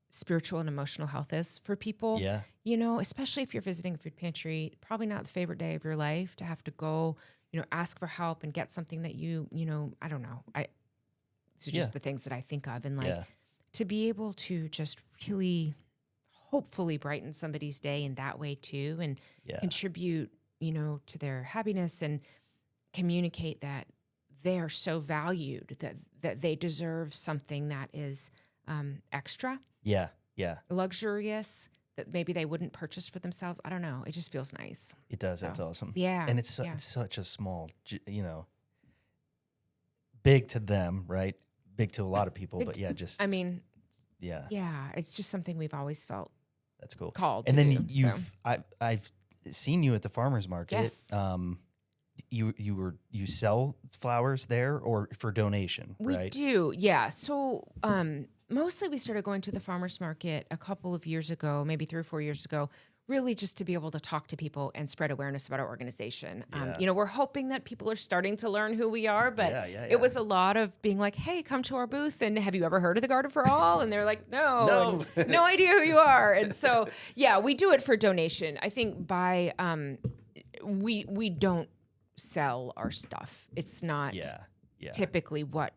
spiritual and emotional health is for people.
Yeah.
You know, especially if you're visiting a food pantry, probably not the favorite day of your life to have to go, ask for help and get something that I don't know. These are just
Yeah.
the things that I think of. And like
Yeah.
to be able to just really hopefully brighten somebody's day in that way too, and
Yeah.
contribute, to their happiness and communicate that they are so valued that they deserve something that is extra,
Yeah. Yeah.
luxurious, that maybe they wouldn't purchase for themselves. I don't know. It just feels nice.
It does.
So,
That's awesome.
Yeah.
And it's
yeah.
such a small, big to them, right? Big to a lot of people,
Big
but
to-
yeah, just
I mean,
yeah,
yeah, it's just something we've always felt
that's cool.
called
And
to
then
do,
I've seen you at the farmers market.
Yes.
You sell flowers there or for donation,
We
right?
do, yeah. So mostly we started going to the farmers market a couple of years ago, maybe 3 or 4 years ago, really just to be able to talk to people and spread awareness about our organization.
Yeah.
We're hoping that people are starting to learn who we are, but
Yeah.
it was a lot of being like, hey, come to our booth and have you ever heard of the Garden for All? And they're like, no,
No.
and no idea who you are. And so, yeah, we do it for donation. I think we don't sell our stuff. It's not
Yeah.
typically what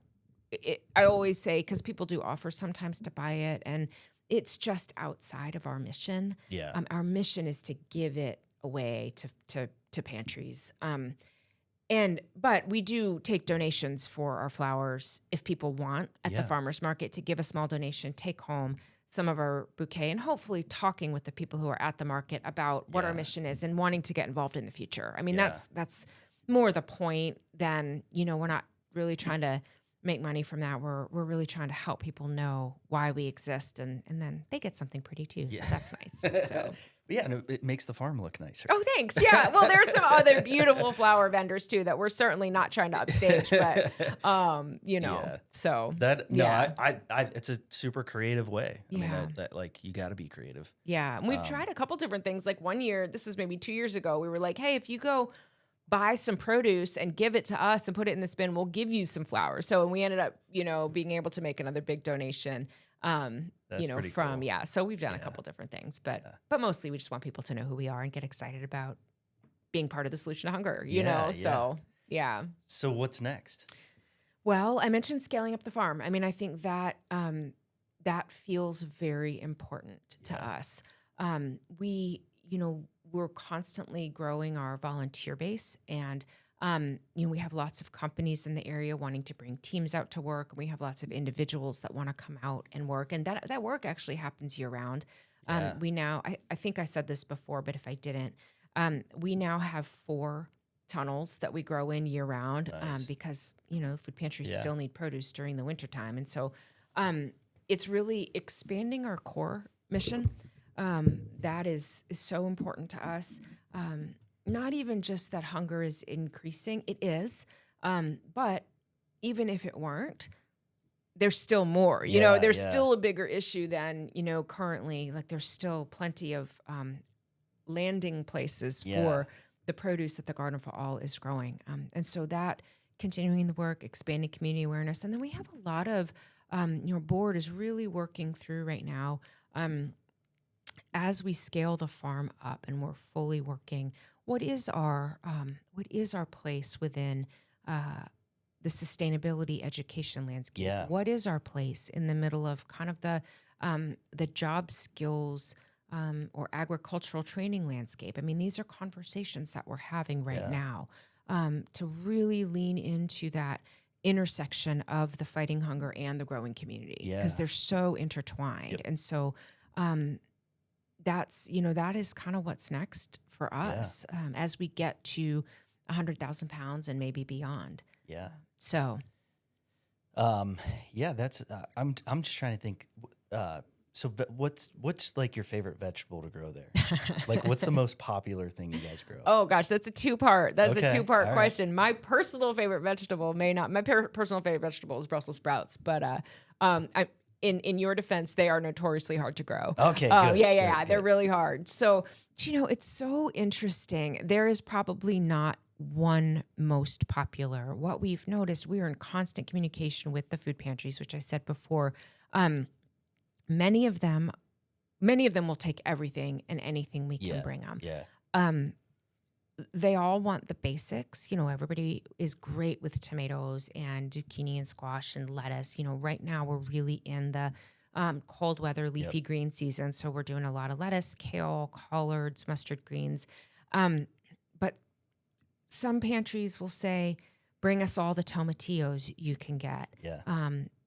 I always say, because people do offer sometimes to buy it, and it's just outside of our mission.
Yeah.
Our mission is to give it away to pantries. But we do take donations for our flowers if people want at
Yeah.
the farmers market to give a small donation, take home some of our bouquet, and hopefully talking with the people who are at the market about what our
Yeah.
mission is and wanting to get involved in the future. I mean,
Yeah.
that's more the point than, we're not really trying to make money from that. We're really trying to help people know why we exist, and then they get something pretty too. So that's nice. So.
Yeah, and it makes the farm look nicer.
Oh, thanks. Yeah. Well, there's some other beautiful flower vendors too that we're certainly not trying to upstage, but
Yeah.
so
I it's a super creative way. I
Yeah.
mean, that like you got to be creative.
yeah. And we've tried a couple different things. Like one year, this was maybe 2 years ago, we were like, hey, if you go buy some produce and give it to us and put it in the bin, we'll give you some flowers. So, and we ended up, being able to make another big donation.
That's pretty
from
cool.
So we've done a
Yeah.
couple different things, but mostly we just want people to know who we are and get excited about being part of the solution to hunger, you
Yeah,
know?
yeah.
So yeah.
So what's next?
Well, I mentioned scaling up the farm. I mean, I think that that feels very important to
Yeah.
us. We're constantly growing our volunteer base, and we have lots of companies in the area wanting to bring teams out to work. We have lots of individuals that want to come out and work, and that work actually happens year round.
Yeah.
We now, I think I said this before, but if I didn't, we now have 4 tunnels that we grow in year round
Nice.
because, food pantries
Yeah.
still need produce during the wintertime. And so it's really expanding our core mission. That is so important to us. Not even just that hunger is increasing, it is, but even if it weren't, there's still more, there's
Yeah.
still a bigger issue than, currently, like there's still plenty of landing places
Yeah.
for the produce that the Garden for All is growing. And so that continuing the work, expanding community awareness. And then we have a lot of, board is really working through right now, as we scale the farm up and we're fully working, what is our place within the sustainability education landscape?
Yeah.
What is our place in the middle of kind of the job skills or agricultural training landscape. I mean, these are conversations that we're having right
Yeah.
now, to really lean into that intersection of the fighting hunger and the growing community, because
Yeah.
they're so intertwined.
Yep.
And so that's, that is kind of what's next for us, as we get to 100,000 pounds and maybe beyond.
Yeah.
So
Yeah, that's I'm just trying to think so what's like your favorite vegetable to grow there? Like what's the most popular thing you guys grow?
Oh gosh, that's a two-part. That's
Okay,
a two-part
all right.
question. My personal favorite vegetable may not. My personal favorite vegetable is Brussels sprouts, but in your defense, they are notoriously hard to grow.
Okay,
Yeah,
good,
yeah,
good,
they're
good.
really hard. So it's so interesting. There is probably not one most popular. What we've noticed, we are in constant communication with the food pantries, which I said before. Many of them will take everything and anything we can
Yeah.
bring them.
Yeah.
They all want the basics. Everybody is great with tomatoes and zucchini and squash and lettuce. Right now we're really in the cold weather leafy green season. So we're doing a lot of lettuce, kale, collards, mustard greens. But some pantries will say, bring us all the tomatillos you can get.
Yeah.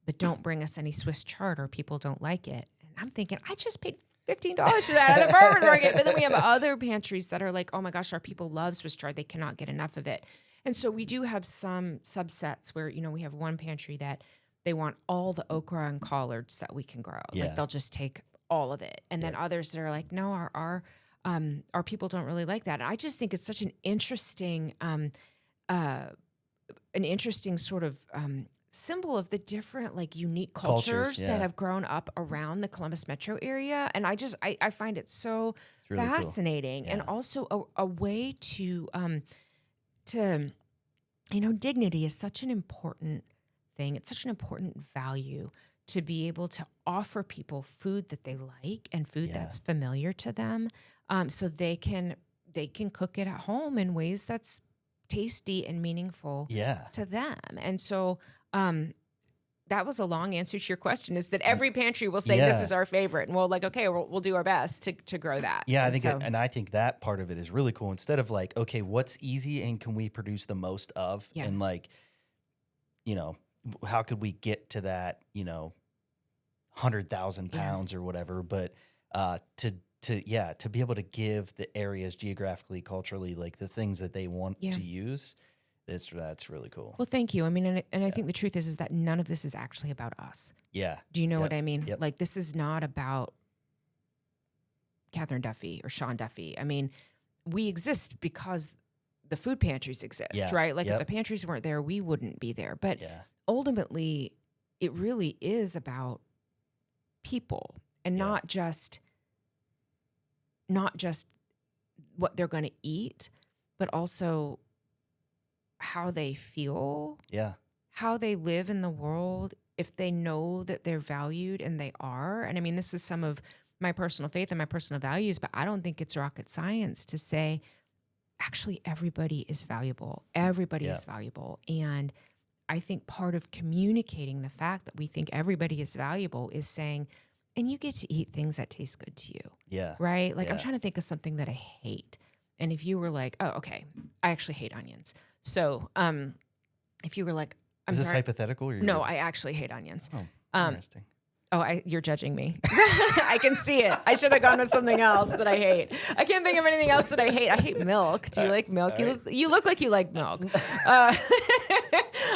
But don't bring us any Swiss chard or people don't like it. And I'm thinking, I just paid $15 for that at the farmer's market. But then we have other pantries that are like, oh my gosh, our people love Swiss chard. They cannot get enough of it. And so we do have some subsets where, we have one pantry that they want all the okra and collards that we can grow.
Yeah.
Like they'll just take all of it. And then others that are like, no, our people don't really like that. And I just think it's such an interesting sort of symbol of the different like unique cultures
yeah.
that have grown up around the Columbus metro area. And I find it so
It's really cool.
fascinating, and
Yeah.
also a way to dignity is such an important thing. It's such an important value to be able to offer people food that they like and food
Yeah.
that's familiar to them, so they can cook it at home in ways that's tasty and meaningful
Yeah.
to them. And so that was a long answer to your question, is that every pantry will say this
Yeah.
is our favorite, and we'll do our best to grow that.
Yeah,
And
I think that part of it is really cool. Instead of like, okay, what's easy and can we produce the most of?
Yeah.
And like, how could we get to that, 100,000
Yeah.
pounds or whatever? But to be able to give the areas geographically, culturally, like the things that they want
Yeah.
to use, that's really cool.
Well, thank you. I mean, and I think the truth is that none of this is actually about us.
Yeah.
Do you know
Yep.
what I mean?
Yep.
Like, this is not about Catherine Duffy or Sean Duffy. I mean, we exist because the food pantries exist,
Yeah.
right? Like,
Yep.
if the pantries weren't there, we wouldn't be there. But
Yeah.
ultimately, it really is about people, and
Yeah.
not just what they're going to eat, but also how they feel,
Yeah.
how they live in the world, if they know that they're valued, and they are. And I mean, this is some of my personal faith and my personal values, but I don't think it's rocket science to say, actually, everybody is valuable. Everybody
Yeah.
is valuable. And I think part of communicating the fact that we think everybody is valuable is saying, and you get to eat things that taste good to you,
Yeah.
right? Like, I'm
Yeah.
trying to think of something that I hate. And if you were like, oh, okay, I actually hate onions. So if you were like, I'm
Is this
sorry.
hypothetical? Or
No, I actually hate onions.
Oh,
Um,
interesting.
You're judging me. I can see it. I should have gone with something else that I hate. I can't think of anything else that I hate. I hate milk. Do you like milk?
all right.
You look like you like milk.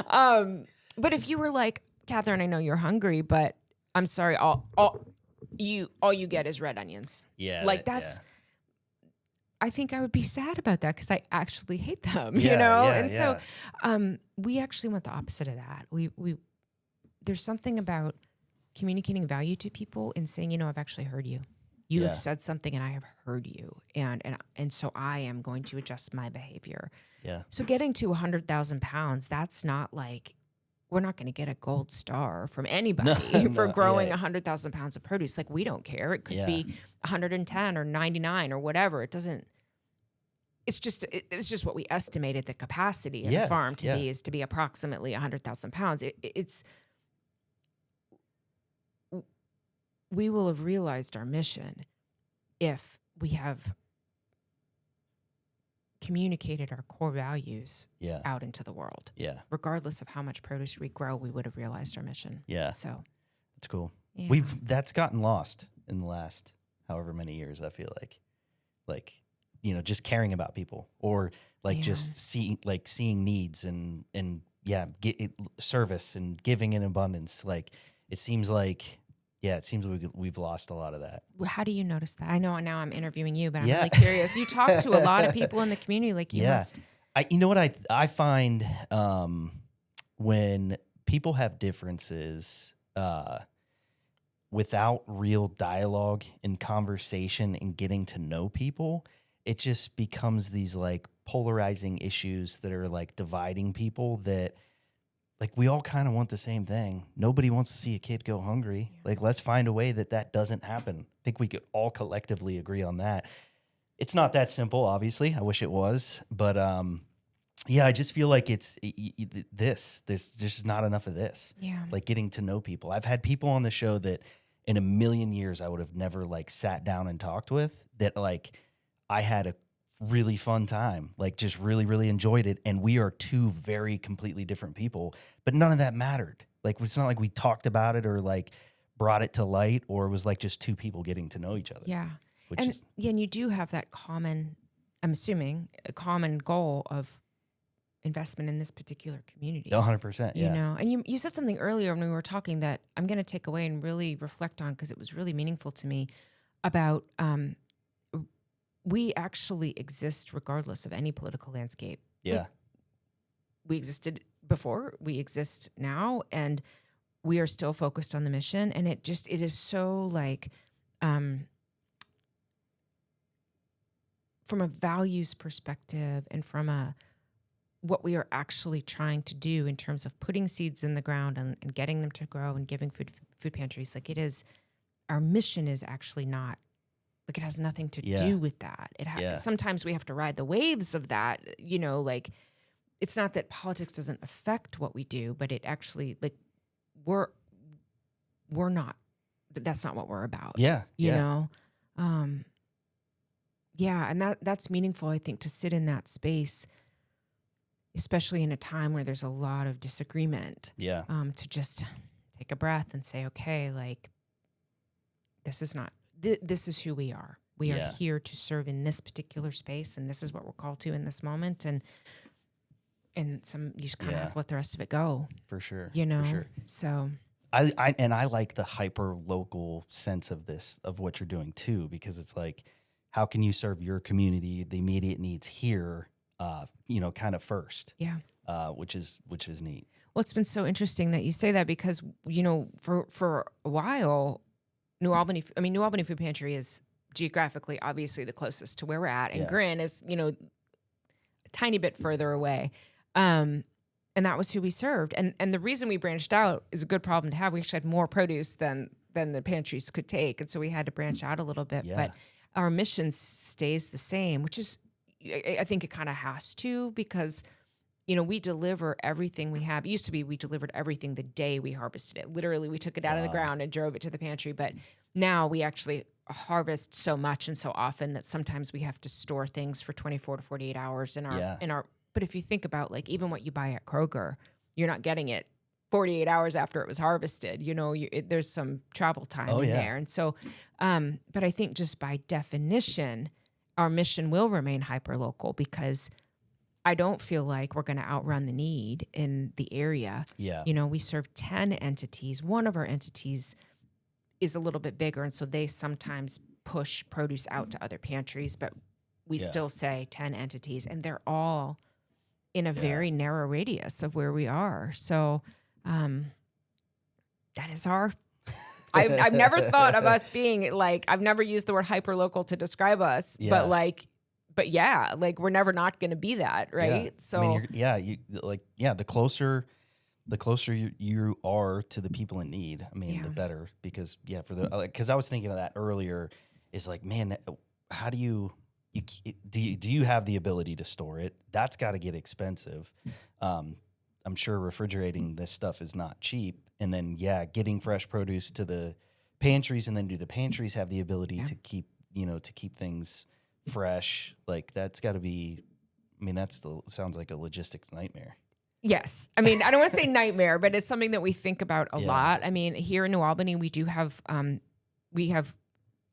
But if you were like, Catherine, I know you're hungry, but I'm sorry, all you get is red onions.
Yeah.
Like, that's. I think I would be sad about that, because I actually hate them,
Yeah, yeah,
and
yeah.
so we actually want the opposite of that. We there's something about communicating value to people and saying, I've actually heard you. You
Yeah.
have said something, and I have heard you, and so I am going to adjust my behavior.
Yeah.
So getting to 100,000 pounds, that's not like, we're not going to get a gold star from anybody for
No,
growing
yeah.
100,000 pounds of produce. Like, we don't care. It could
Yeah.
be 110 or 99 or whatever. It doesn't. It's just what we estimated the capacity of the
Yes,
farm to
yeah.
be, is to be approximately 100,000 pounds. We will have realized our mission if we have communicated our core values
Yeah.
out into the world.
Yeah.
Regardless of how much produce we grow, we would have realized our mission.
Yeah.
So
That's cool.
yeah.
That's gotten lost in the last however many years, I feel like, just caring about people, or like
Yeah.
just seeing needs and service and giving in abundance. Like it seems like we've lost a lot of that.
How do you notice that? I know now I'm interviewing you, but I'm
Yeah.
really curious. You talk to a lot of people in the community, like you
Yeah.
must.
You know what I find when people have differences without real dialogue and conversation and getting to know people, it just becomes these like polarizing issues that are like dividing people, that like we all kind of want the same thing. Nobody wants to see a kid go hungry.
Yeah.
Like let's find a way that doesn't happen. I think we could all collectively agree on that. It's not that simple, obviously. I wish it was, but I just feel like it's there's just not enough of this.
Yeah.
Like getting to know people. I've had people on the show that in a million years I would have never like sat down and talked with, that like I had a really fun time, like just really, really enjoyed it. And we are two very completely different people, but none of that mattered. Like it's not like we talked about it or like brought it to light, or it was like just two people getting to know each other.
Yeah.
Which
And
is,
and you do have that common, I'm assuming, a common goal of investment in this particular community.
100%. Yeah.
You know, and you said something earlier when we were talking that I'm going to take away and really reflect on, because it was really meaningful to me, about we actually exist regardless of any political landscape.
Yeah.
Like, we existed before, we exist now, and we are still focused on the mission. And it is so like, from a values perspective and from what we are actually trying to do in terms of putting seeds in the ground and getting them to grow and giving food pantries, like our mission is actually not, like it has nothing to do with that. Sometimes we have to ride the waves of that, like it's not that politics doesn't affect what we do, but it actually, like, we're not, that's not what we're about.
Yeah.
You know? And that's meaningful, I think, to sit in that space, especially in a time where there's a lot of disagreement.
Yeah.
To just take a breath and say, okay, like, this is not, this is who we are. We are here to serve in this particular space, and this is what we're called to in this moment. And you just kind of have to let the rest of it go.
For sure.
For
sure.
So
I like the hyper local sense of this, of what you're doing too, because it's like, how can you serve your community, the immediate needs here, kind of first?
Yeah.
Which is neat.
Well, it's been so interesting that you say that, because, for a while, New Albany Food Pantry is geographically obviously the closest to where we're at. And Grin is, a tiny bit further away. And that was who we served. And the reason we branched out is a good problem to have. We actually had more produce than the pantries could take. And so we had to branch out a little bit.
Yeah.
But our mission stays the same, which is, I think it kind of has to, because, we deliver everything we have. It used to be we delivered everything the day we harvested it. Literally, we took it out of the ground and drove it to the pantry. But now we actually harvest so much and so often that sometimes we have to store things for 24 to 48 hours in our. But if you think about, like, even what you buy at Kroger, you're not getting it 48 hours after it was harvested. There's some travel time in there. And so, but I think just by definition, our mission will remain hyper-local, because I don't feel like we're going to outrun the need in the area.
Yeah.
We serve 10 entities. One of our entities is a little bit bigger, and so they sometimes push produce out to other pantries, but we still say 10 entities, and they're all in a very narrow radius of where we are. So that is our... I've never thought of us being like, I've never used the word hyper-local to describe us, but we're never not going to be that, right?
Yeah.
So
the closer you are to the people in need, the better, because because I was thinking of that earlier, is like, man, how do you have the ability to store it? That's got to get expensive. I'm sure refrigerating this stuff is not cheap. And then, getting fresh produce to the pantries, and then do the pantries have the ability to keep, to keep things fresh. Like that's got to be, I mean, sounds like a logistic nightmare.
Yes. I mean, I don't want to say nightmare, but it's something that we think about a
Yeah.
lot. I mean, here in New Albany, we have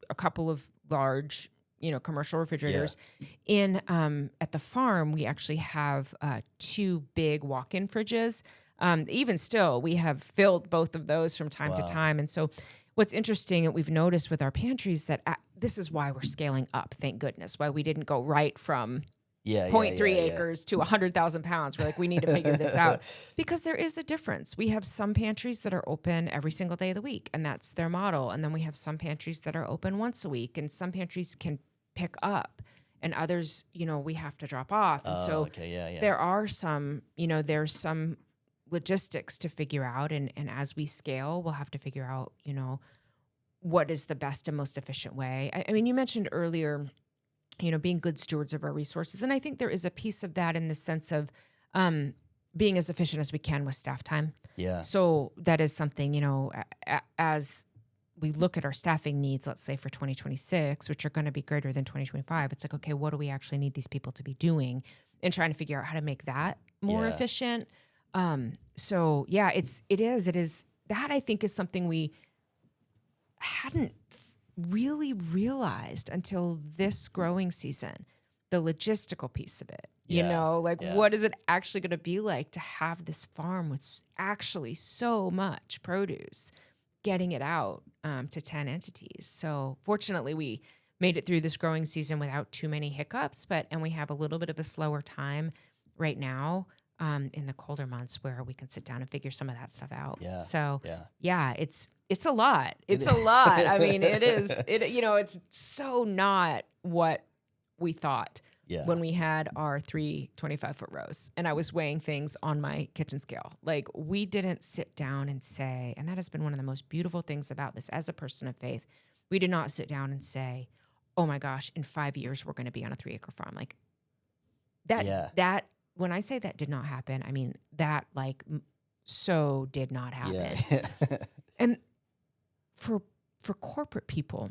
a couple of large, commercial refrigerators. At the farm, we actually have 2 big walk-in fridges. Even still, we have filled both of those from time to
Wow.
time. And so what's interesting that we've noticed with our pantries that this is why we're scaling up, thank goodness, why we didn't go right from 0.3 acres to 100,000 pounds. We're like, we need to figure this out because there is a difference. We have some pantries that are open every single day of the week, and that's their model. And then we have some pantries that are open once a week, and some pantries can pick up, and others, we have to drop off. And so there are some, there's some logistics to figure out. And as we scale, we'll have to figure out, what is the best and most efficient way. I mean, you mentioned earlier, being good stewards of our resources. And I think there is a piece of that in the sense of being as efficient as we can with staff time.
Yeah.
So that is something, as we look at our staffing needs, let's say for 2026, which are going to be greater than 2025, it's like, okay, what do we actually need these people to be doing? And trying to figure out how to make that more efficient. So yeah, it is that I think is something we hadn't really realized until this growing season, the logistical piece of it, what is it actually going to be like to have this farm with actually so much produce, getting it out to 10 entities. So fortunately we made it through this growing season without too many hiccups, and we have a little bit of a slower time right now in the colder months where we can sit down and figure some of that stuff out.
Yeah.
So it's a lot. It's a lot. I mean, it is, it's so not what we thought when we had our 3 25-foot rows and I was weighing things on my kitchen scale. Like we didn't sit down and say, and that has been one of the most beautiful things about this as a person of faith, we did not sit down and say, oh my gosh, in 5 years, we're going to be on a 3-acre farm. Like that, when I say that did not happen, I mean, that so did not happen.
Yeah.
And for corporate people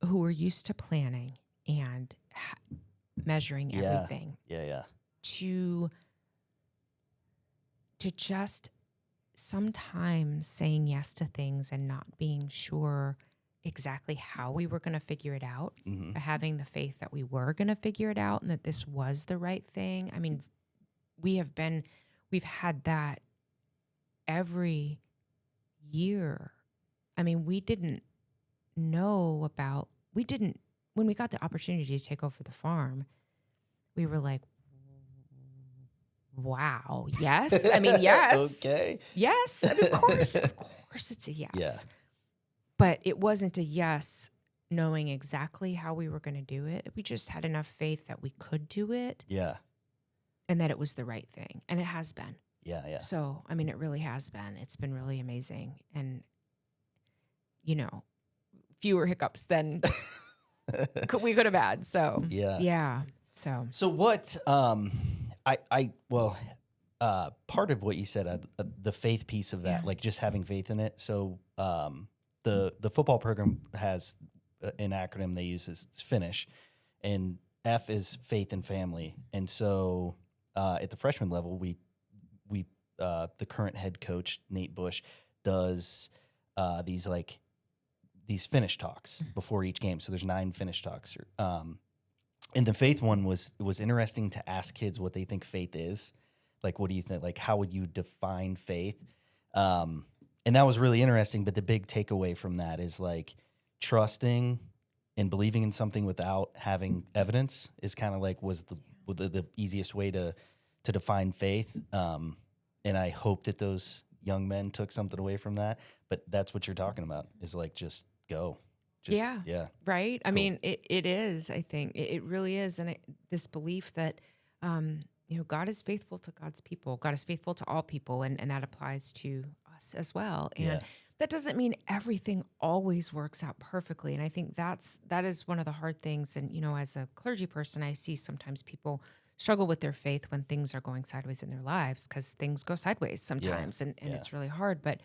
who are used to planning and measuring everything, to just sometimes saying yes to things and not being sure exactly how we were going to figure it out, but having the faith that we were going to figure it out and that this was the right thing. I mean, we've had that every year. I mean, when we got the opportunity to take over the farm, we were like, wow, yes. I mean, yes.
Okay.
Yes. I mean, of course it's a yes.
Yeah.
But it wasn't a yes knowing exactly how we were going to do it. We just had enough faith that we could do it. Yeah. And that it was the right thing. And it has been.
Yeah.
So, I mean, it really has been. It's been really amazing. And, fewer hiccups than we could have had. So, yeah.
So what, part of what you said, the faith piece of that, like just having faith in it. So, the football program has an acronym they use is FINISH, and F is faith and family. And so at the freshman level, we the current head coach Nate Bush does these finish talks before each game. So there's 9 finish talks. And the faith one was interesting to ask kids what they think faith is. Like, what do you think? Like, how would you define faith? And that was really interesting. But the big takeaway from that is like trusting and believing in something without having evidence is kind of like was the easiest way to define faith. And I hope that those young men took something away from that. But that's what you're talking about is like just go. Yeah.
Right. I mean, it is, I think it really is. And this belief that, God is faithful to God's people. God is faithful to all people. And that applies to us as well. And that doesn't mean everything always works out perfectly. And I think that is one of the hard things. And, as a clergy person, I see sometimes people struggle with their faith when things are going sideways in their lives because things go sideways sometimes. And it's really hard, but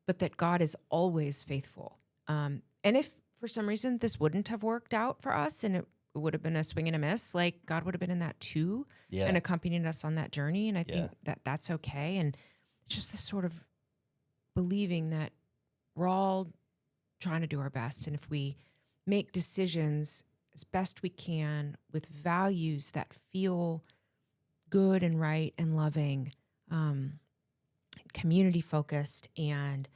that God is always faithful. And if for some reason this wouldn't have worked out for us and it would have been a swing and a miss, like God would have been in that too
Yeah.
and accompanied us on that journey. And I
Yeah.
think that that's okay. And just this sort of believing that we're all trying to do our best. And if we make decisions as best we can with values that feel good and right and loving, community focused, and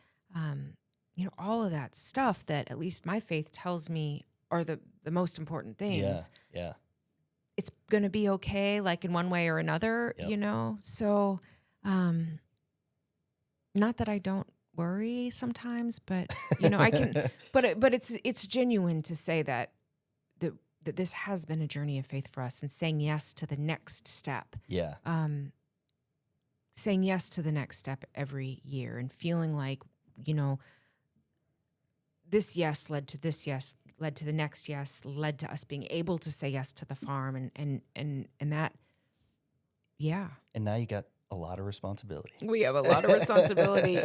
all of that stuff that at least my faith tells me are the most important things.
Yeah.
It's going to be okay, like in one way or another,
Yep.
So, not that I don't worry sometimes, but I can. But it's genuine to say that this has been a journey of faith for us, and saying yes to the next step.
Yeah.
Saying yes to the next step every year, and feeling like this yes led to this yes, led to the next yes, led to us being able to say yes to the farm, and that, yeah.
And now you got a lot of responsibility.
We have a lot of responsibility,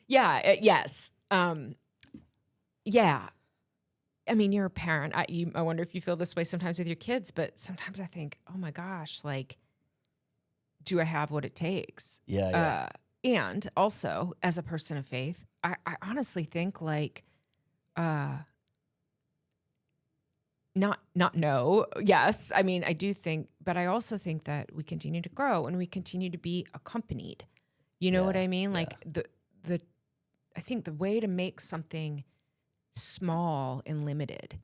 yes. Yeah. I mean, you're a parent. I wonder if you feel this way sometimes with your kids, but sometimes I think, oh my gosh, like, do I have what it takes?
Yeah.
And also, as a person of faith, I honestly think like, not no. Yes, I mean, I do think, but I also think that we continue to grow and we continue to be accompanied. You know what I mean?
Yeah.
Like I think the way to make something small and limited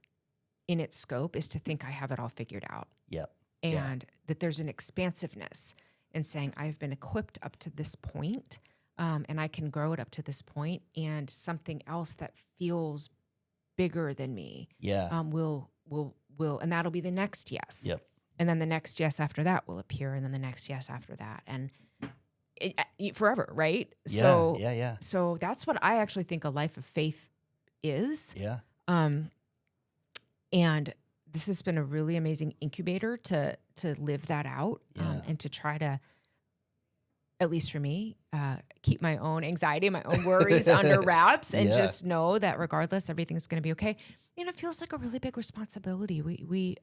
in its scope is to think I have it all figured out.
Yep.
And that there's an expansiveness in saying I've been equipped up to this point, and I can grow it up to this point, and something else that feels bigger than me, will, and that'll be the next yes.
Yep.
And then the next yes after that will appear, and then the next yes after that, and forever, right?
Yeah.
So
Yeah.
So that's what I actually think a life of faith is.
Yeah.
And this has been a really amazing incubator to live that out, and to try to, at least for me, keep my own anxiety, my own worries under wraps, and just know that regardless, everything's going to be okay. It feels like a really big responsibility. We're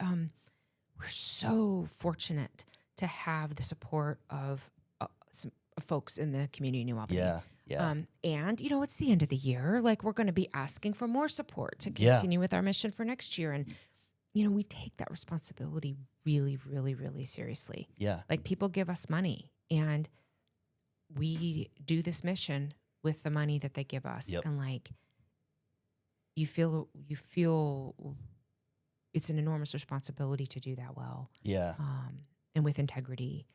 so fortunate to have the support of some folks in the community in New Albany.
Yeah.
And it's the end of the year. Like, we're going to be asking for more support to continue with our mission for next year. And, we take that responsibility really, really, really seriously.
Yeah.
Like, people give us money, and we do this mission with the money that they give us.
Yep.
And like, you feel it's an enormous responsibility to do that well.
Yeah.
And with integrity,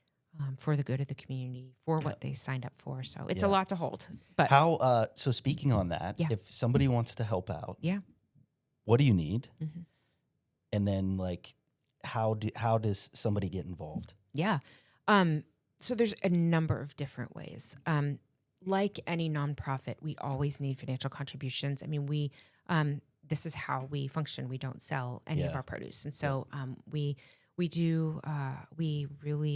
for the good of the community, for what they signed up for. So it's a lot to hold. But
how? So speaking on that, if somebody wants to help out, what do you need?
Mm-hmm.
And then, like, how does somebody get involved?
Yeah. So there's a number of different ways. Like any nonprofit, we always need financial contributions. I mean, this is how we function. We don't sell any of our produce. And so we really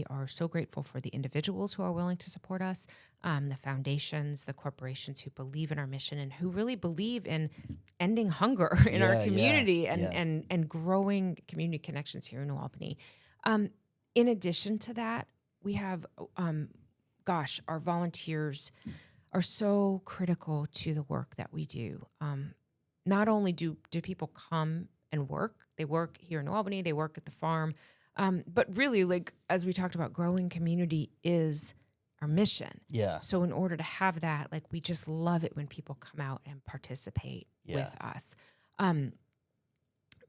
are so grateful for the individuals who are willing to support us, the foundations, the corporations who believe in our mission and who really believe in ending hunger in our community and growing community connections here in New Albany. In addition to that, we have, our volunteers are so critical to the work that we do. Not only do people come and work, they work here in New Albany, they work at the farm, but really, like, as we talked about, growing community is our mission.
Yeah.
So in order to have that, like, we just love it when people come out and participate with us.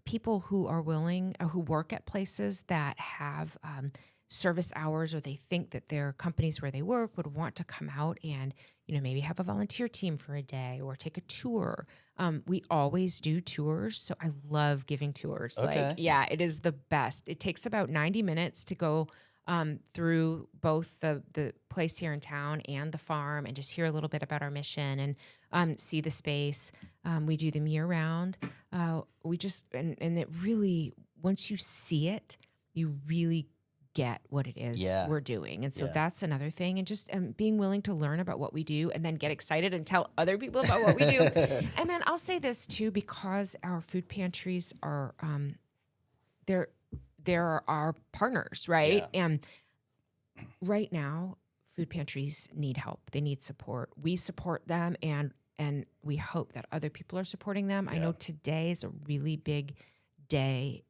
People who are willing, who work at places that have service hours, or they think that their companies where they work would want to come out and, maybe have a volunteer team for a day or take a tour. We always do tours. So I love giving tours.
Okay.
Like, it is the best. It takes about 90 minutes to go through both the place here in town and the farm, and just hear a little bit about our mission and see the space. We do them year round. And it really, once you see it, you really get what it is
Yeah.
we're doing. And so
Yeah.
that's another thing. And just being willing to learn about what we do and then get excited and tell other people about what we do. And then I'll say this too, because our food pantries are, they're our partners, right?
Yeah.
And right now, food pantries need help. They need support. We support them, and we hope that other people are supporting them. I
Yeah.
know today is a really big day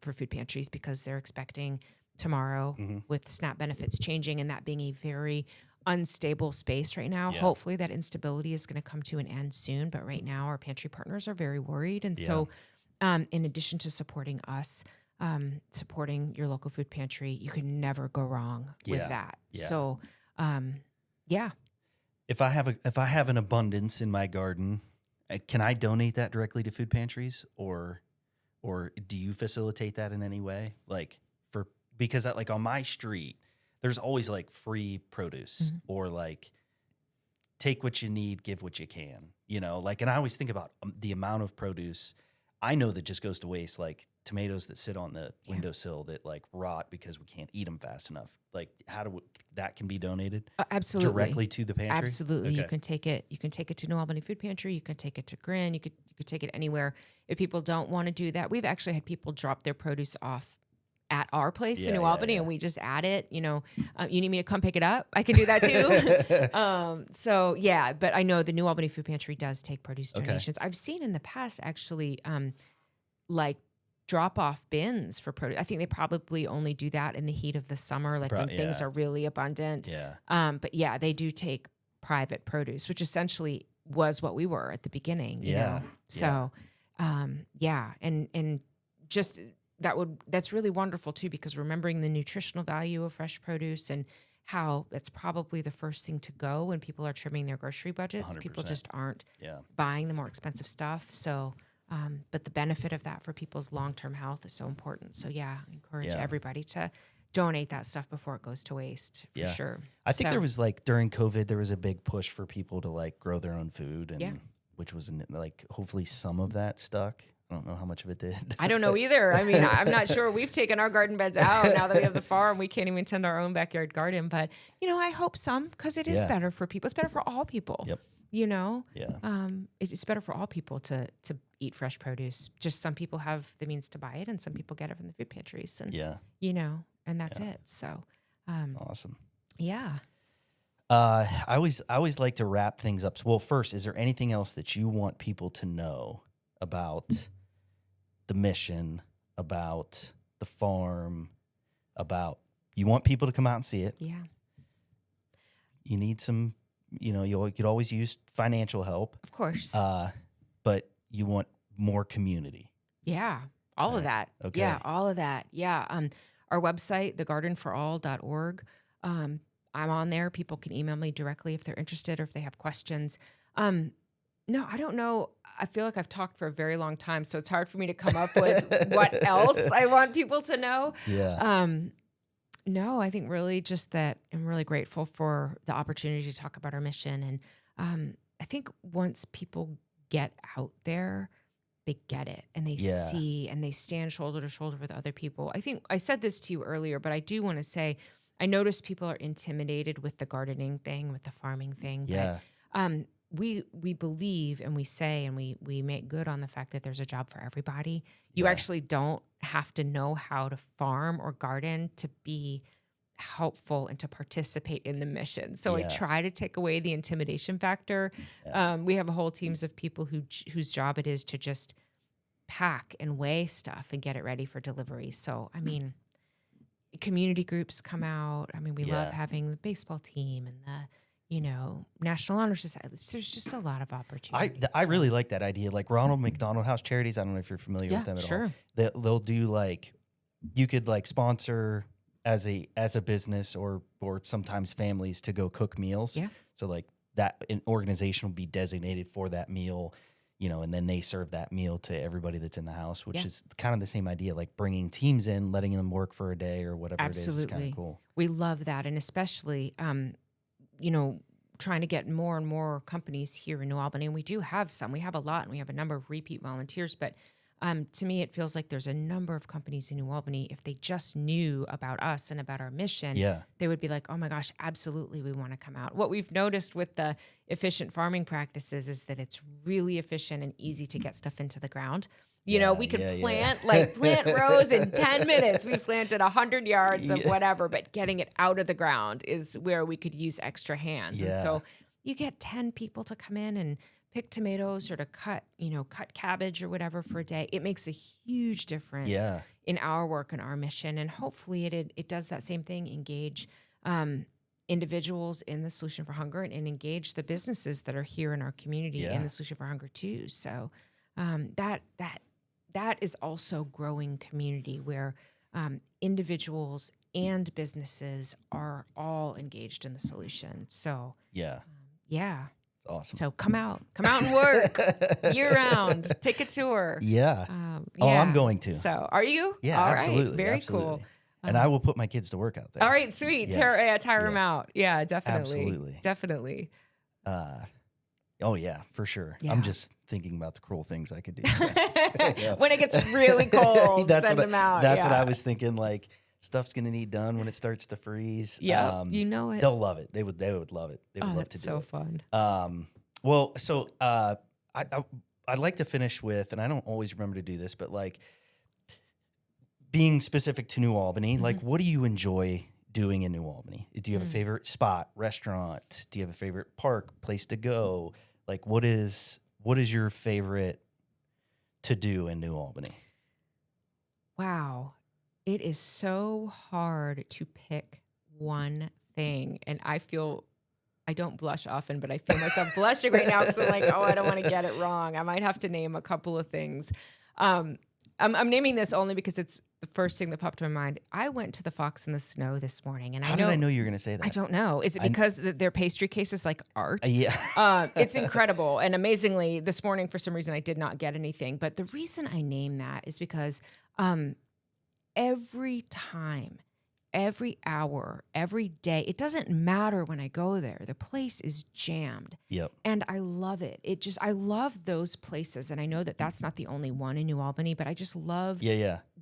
for food pantries because they're expecting tomorrow with SNAP benefits changing and that being a very unstable space right now.
Yeah.
Hopefully that instability is going to come to an end soon. But right now our pantry partners are very worried. And so in addition to supporting us, supporting your local food pantry, you can never go wrong with
Yeah.
that.
Yeah.
So,
If I have an abundance in my garden, can I donate that directly to food pantries, or do you facilitate that in any way? Like because like on my street, there's always like free produce or like take what you need, give what you can. Like, and I always think about the amount of produce I know that just goes to waste, like tomatoes that sit on the windowsill that like rot because we can't eat them fast enough. Like that can be donated
absolutely
directly to the pantry?
Absolutely.
Okay.
You can take it to New Albany Food Pantry. You can take it to Grin. You could take it anywhere. If people don't want to do that, we've actually had people drop their produce off at our place in New Albany and we just add it, you need me to come pick it up. I can do that too. So yeah, but I know the New Albany Food Pantry does take produce donations. I've seen in the past actually, like drop off bins for produce. I think they probably only do that in the heat of the summer, like when things are really abundant.
Yeah.
But yeah, they do take private produce, which essentially was what we were at the beginning, you know? So, and just that's really wonderful too, because remembering the nutritional value of fresh produce and how that's probably the first thing to go when people are trimming their grocery budgets.
100%.
People just aren't buying the more expensive stuff. So, but the benefit of that for people's long-term health is so important. So yeah, I encourage everybody to donate that stuff before it goes to waste for sure.
I think there was like during COVID, there was a big push for people to like grow their own food and which was like, hopefully some of that stuck. I don't know how much of it did.
I don't know either. I mean, I'm not sure. We've taken our garden beds out now that we have the farm. We can't even tend our own backyard garden. But, I hope some, because it is better for people. It's better for all people.
Yep.
Yeah. It's better for all people to eat fresh produce. Just some people have the means to buy it and some people get it from the food pantries. And, and that's it. So,
awesome.
Yeah.
I always like to wrap things up. Well, first, is there anything else that you want people to know about the mission, about the farm, about you want people to come out and see it?
Yeah.
You need some, you could always use financial help.
Of course.
But you want more community.
Yeah. All of that.
Okay.
Yeah. All of that. Yeah. Our website, thegardenforall.org. I'm on there. People can email me directly if they're interested or if they have questions. No, I don't know. I feel like I've talked for a very long time, so it's hard for me to come up with what else I want people to know.
Yeah.
No, I think really just that I'm really grateful for the opportunity to talk about our mission. And I think once people get out there, they get it and they see and they stand shoulder to shoulder with other people. I think I said this to you earlier, but I do want to say, I notice people are intimidated with the gardening thing, with the farming thing.
Yeah.
But, we believe and we say and we make good on the fact that there's a job for everybody. You actually don't have to know how to farm or garden to be helpful and to participate in the mission. So I try to take away the intimidation factor. We have a whole teams of people whose job it is to just pack and weigh stuff and get it ready for delivery. So, I mean, community groups come out. I mean, we love having the baseball team and the National Honor Society. There's just a lot of opportunities.
I really like that idea. Like Ronald McDonald House Charities. I don't know if you're familiar with them at all. They'll do like, you could like sponsor as a business or sometimes families to go cook meals.
Yeah.
So like that an organization will be designated for that meal, and then they serve that meal to everybody that's in the house, which is kind of the same idea, like bringing teams in, letting them work for a day or whatever it is. It's kind of cool.
We love that. And especially, trying to get more and more companies here in New Albany. And we do have some. We have a lot, and we have a number of repeat volunteers. But To me, it feels like there's a number of companies in New Albany. If they just knew about us and about our mission,
Yeah.
they would be like, oh my gosh, absolutely, we want to come out. What we've noticed with the efficient farming practices is that it's really efficient and easy to get stuff into the ground. You know, we could plant rows in 10 minutes. We planted 100 yards of whatever, but getting it out of the ground is where we could use extra hands. And so you get 10 people to come in and pick tomatoes or to cut cabbage or whatever for a day. It makes a huge difference in our work and our mission. And hopefully it does that same thing, engage individuals in the Solution for Hunger and engage the businesses that are here in our community in the Solution for Hunger too. So that is also growing community where individuals and businesses are all engaged in the solution. So yeah.
Awesome.
So come out and work year round. Take a tour.
Yeah. Oh, I'm going to.
So are you?
Yeah,
all
absolutely.
Right. Very
absolutely.
cool.
And I will put my kids to work out there.
All right, sweet.
Yes.
Tire them out. Yeah, definitely.
Absolutely.
Definitely.
Oh yeah, for sure.
Yeah.
I'm just thinking about the cruel things I could do.
When it gets really cold, send them out.
That's what I was thinking. Like, stuff's gonna need done when it starts to freeze.
Yeah, you know it.
They'll love it. They would love it. They would love to do
so
it.
Fun.
Well, so I'd like to finish with, and I don't always remember to do this, but like being specific to New Albany, like what do you enjoy doing in New Albany? Do you have a favorite spot, restaurant? Do you have a favorite park, place to go? Like what is your favorite to do in New Albany?
Wow. It is so hard to pick one thing. And I don't blush often, but I feel myself blushing right now because I'm like, oh, I don't want to get it wrong. I might have to name a couple of things. I'm naming this only because it's the first thing that popped to my mind. I went to the Fox in the Snow this morning, and
How did I know you were going to say that?
I don't know. Is it because their pastry case is like art?
Yeah.
It's incredible. And amazingly, this morning, for some reason, I did not get anything. But the reason I name that is because every time, every hour, every day, it doesn't matter when I go there. The place is jammed.
Yep.
And I love it. I love those places. And I know that that's not the only one in New Albany, but I just love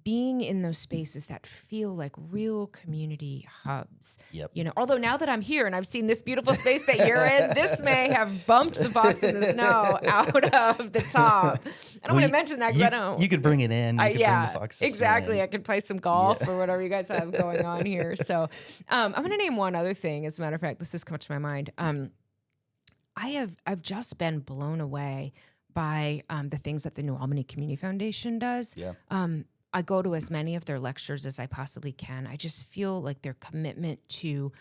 being in those spaces that feel like real community hubs.
Yep.
You know, although now that I'm here and I've seen this beautiful space that you're in, this may have bumped the Fox in the Snow out of the top. I don't want to mention that because I don't.
You could bring it in. You could bring the Fox
exactly.
in.
I could play some golf or whatever you guys have going on here. So I'm going to name one other thing. As a matter of fact, this has come to my mind. I've just been blown away by the things that the New Albany Community Foundation does.
Yeah.
I go to as many of their lectures as I possibly can. I just feel like their commitment to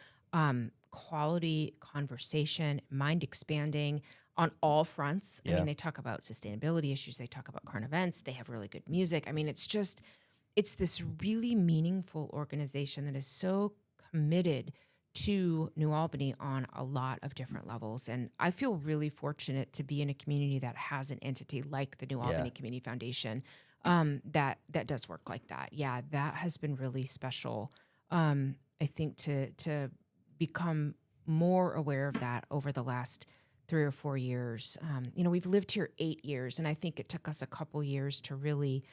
quality conversation, mind expanding on all fronts. I mean, they talk about sustainability issues. They talk about current events. They have really good music. I mean, it's this really meaningful organization that is so committed to New Albany on a lot of different levels. And I feel really fortunate to be in a community that has an entity like the New Albany Community Foundation that does work like that. Yeah, that has been really special. I think to become more aware of that over the last 3 or 4 years. We've lived here 8 years, and I think it took us a couple years to really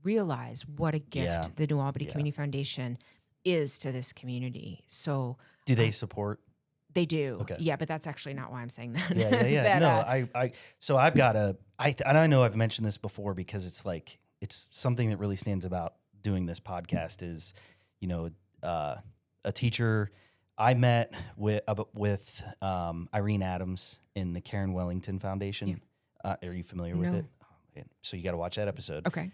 realize what a gift the New Albany Community Foundation is to this community. So
do they support?
They do.
Okay.
Yeah, but that's actually not why I'm saying that.
Yeah. So I've got and I know I've mentioned this before because it's something that really stands about doing this podcast is, a teacher I met with Irene Adams in the Karen Wellington Foundation. Yeah. Are you familiar with it? So you got to watch that episode.
Okay.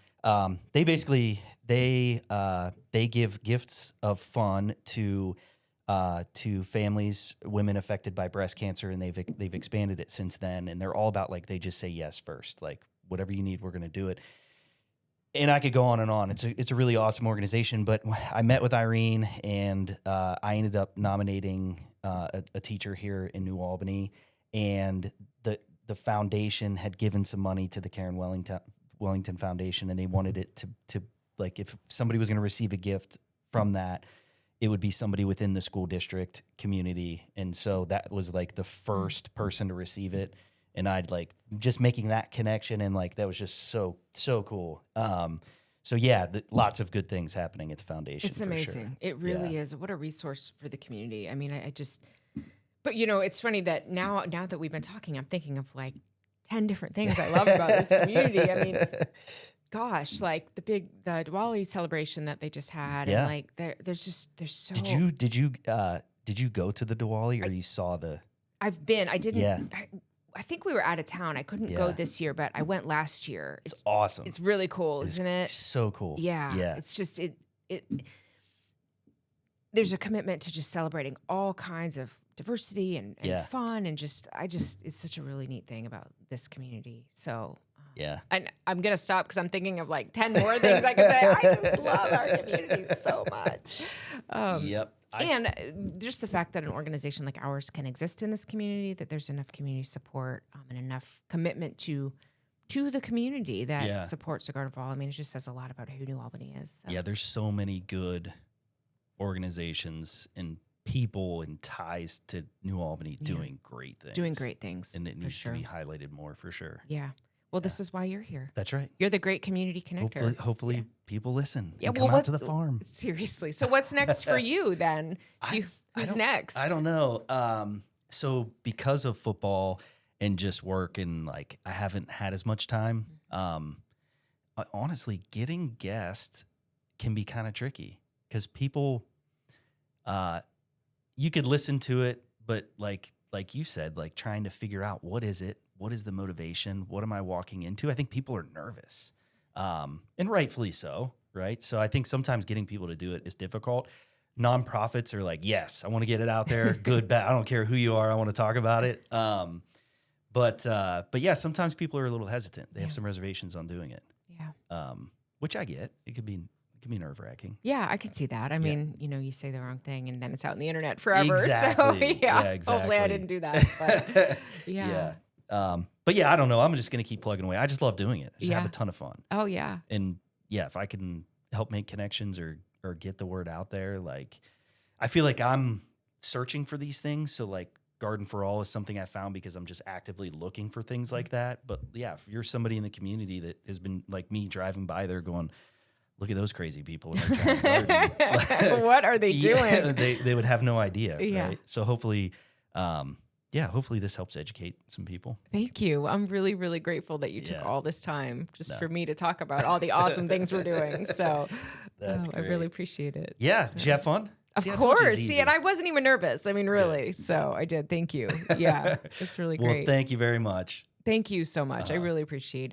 They basically they give gifts of fun to families, women affected by breast cancer, and they've expanded it since then. And they're all about they just say yes first, like whatever you need, we're going to do it. And I could go on and on. It's a really awesome organization. But I met with Irene, and I ended up nominating a teacher here in New Albany, and the foundation had given some money to the Karen Wellington Foundation, and they wanted it to if somebody was going to receive a gift from that, it would be somebody within the school district community. And so that was the first person to receive it. And I'd like just making that connection, and like that was just so cool. So yeah, lots of good things happening at the foundation.
It's
for
amazing.
Sure.
It really is. What a resource for the community. I mean, I just, but you know, it's funny that now that we've been talking, I'm thinking of like 10 different things I love about this community. I mean, gosh, like the Diwali celebration that they just had,
Yeah.
and like there's so.
Did you go to the Diwali, or you saw the?
I've been. I didn't.
Yeah.
I think we were out of town. I couldn't go
Yeah.
this year, but I went last year.
It's awesome.
It's really cool,
It's
isn't it?
So cool.
Yeah.
Yeah.
It's just it. There's a commitment to just celebrating all kinds of diversity and
Yeah.
fun, and it's such a really neat thing about this community. So.
Yeah.
And I'm gonna stop because I'm thinking of like 10 more things I could say. I just love our community so much.
Yep.
And just the fact that an organization like ours can exist in this community, that there's enough community support and enough commitment to the community that
Yeah.
supports the Garden Fall. I mean, it just says a lot about who New Albany is. So.
Yeah, there's so many good organizations and people and ties to New Albany doing great things.
Doing great things.
And it
for
needs
sure.
to be highlighted more for sure.
Yeah. Well, this is why you're here.
That's right.
You're the great community connector.
Hopefully people listen
Yeah,
and
well,
come out to the farm.
Seriously. So what's next for you then? Who's next?
I don't know. So because of football and just work, and like I haven't had as much time, honestly, getting guests can be kind of tricky because people, you could listen to it, but like you said, like trying to figure out what is it, what is the motivation, what am I walking into? I think people are nervous, and rightfully so, right? So I think sometimes getting people to do it is difficult. Nonprofits are like, yes, I want to get it out there, good, bad. I don't care who you are, I want to talk about it. But yeah, sometimes people are a little hesitant. They have some reservations on doing it.
Yeah.
Which I get. It could be nerve-wracking.
Yeah, I can see that. I mean, you say the wrong thing and then it's out in the internet forever.
Exactly.
So yeah,
exactly.
hopefully I didn't do that. But yeah.
But yeah, I don't know. I'm just going to keep plugging away. I just love doing it. I just have
Yeah.
a ton of fun.
Oh yeah.
And yeah, if I can help make connections or get the word out there, like I feel like I'm searching for these things. So like Garden for All is something I found because I'm just actively looking for things like that. But yeah, if you're somebody in the community that has been like me driving by there going, look at those crazy people in their giant garden.
What are they doing?
They would have no idea.
Yeah.
Right? So hopefully, hopefully this helps educate some people.
Thank you. I'm really, really grateful that you took
Yeah.
all this time just for me to talk about all the awesome things we're doing. So
That's
I really appreciate it.
Yeah. Did you have fun?
Of
See, I told you
course.
it's
See,
easy.
and I wasn't even nervous. I mean, really. So I did. Thank you. Yeah. It's really
Well,
great.
thank you very much.
Thank you so much. I really appreciate it.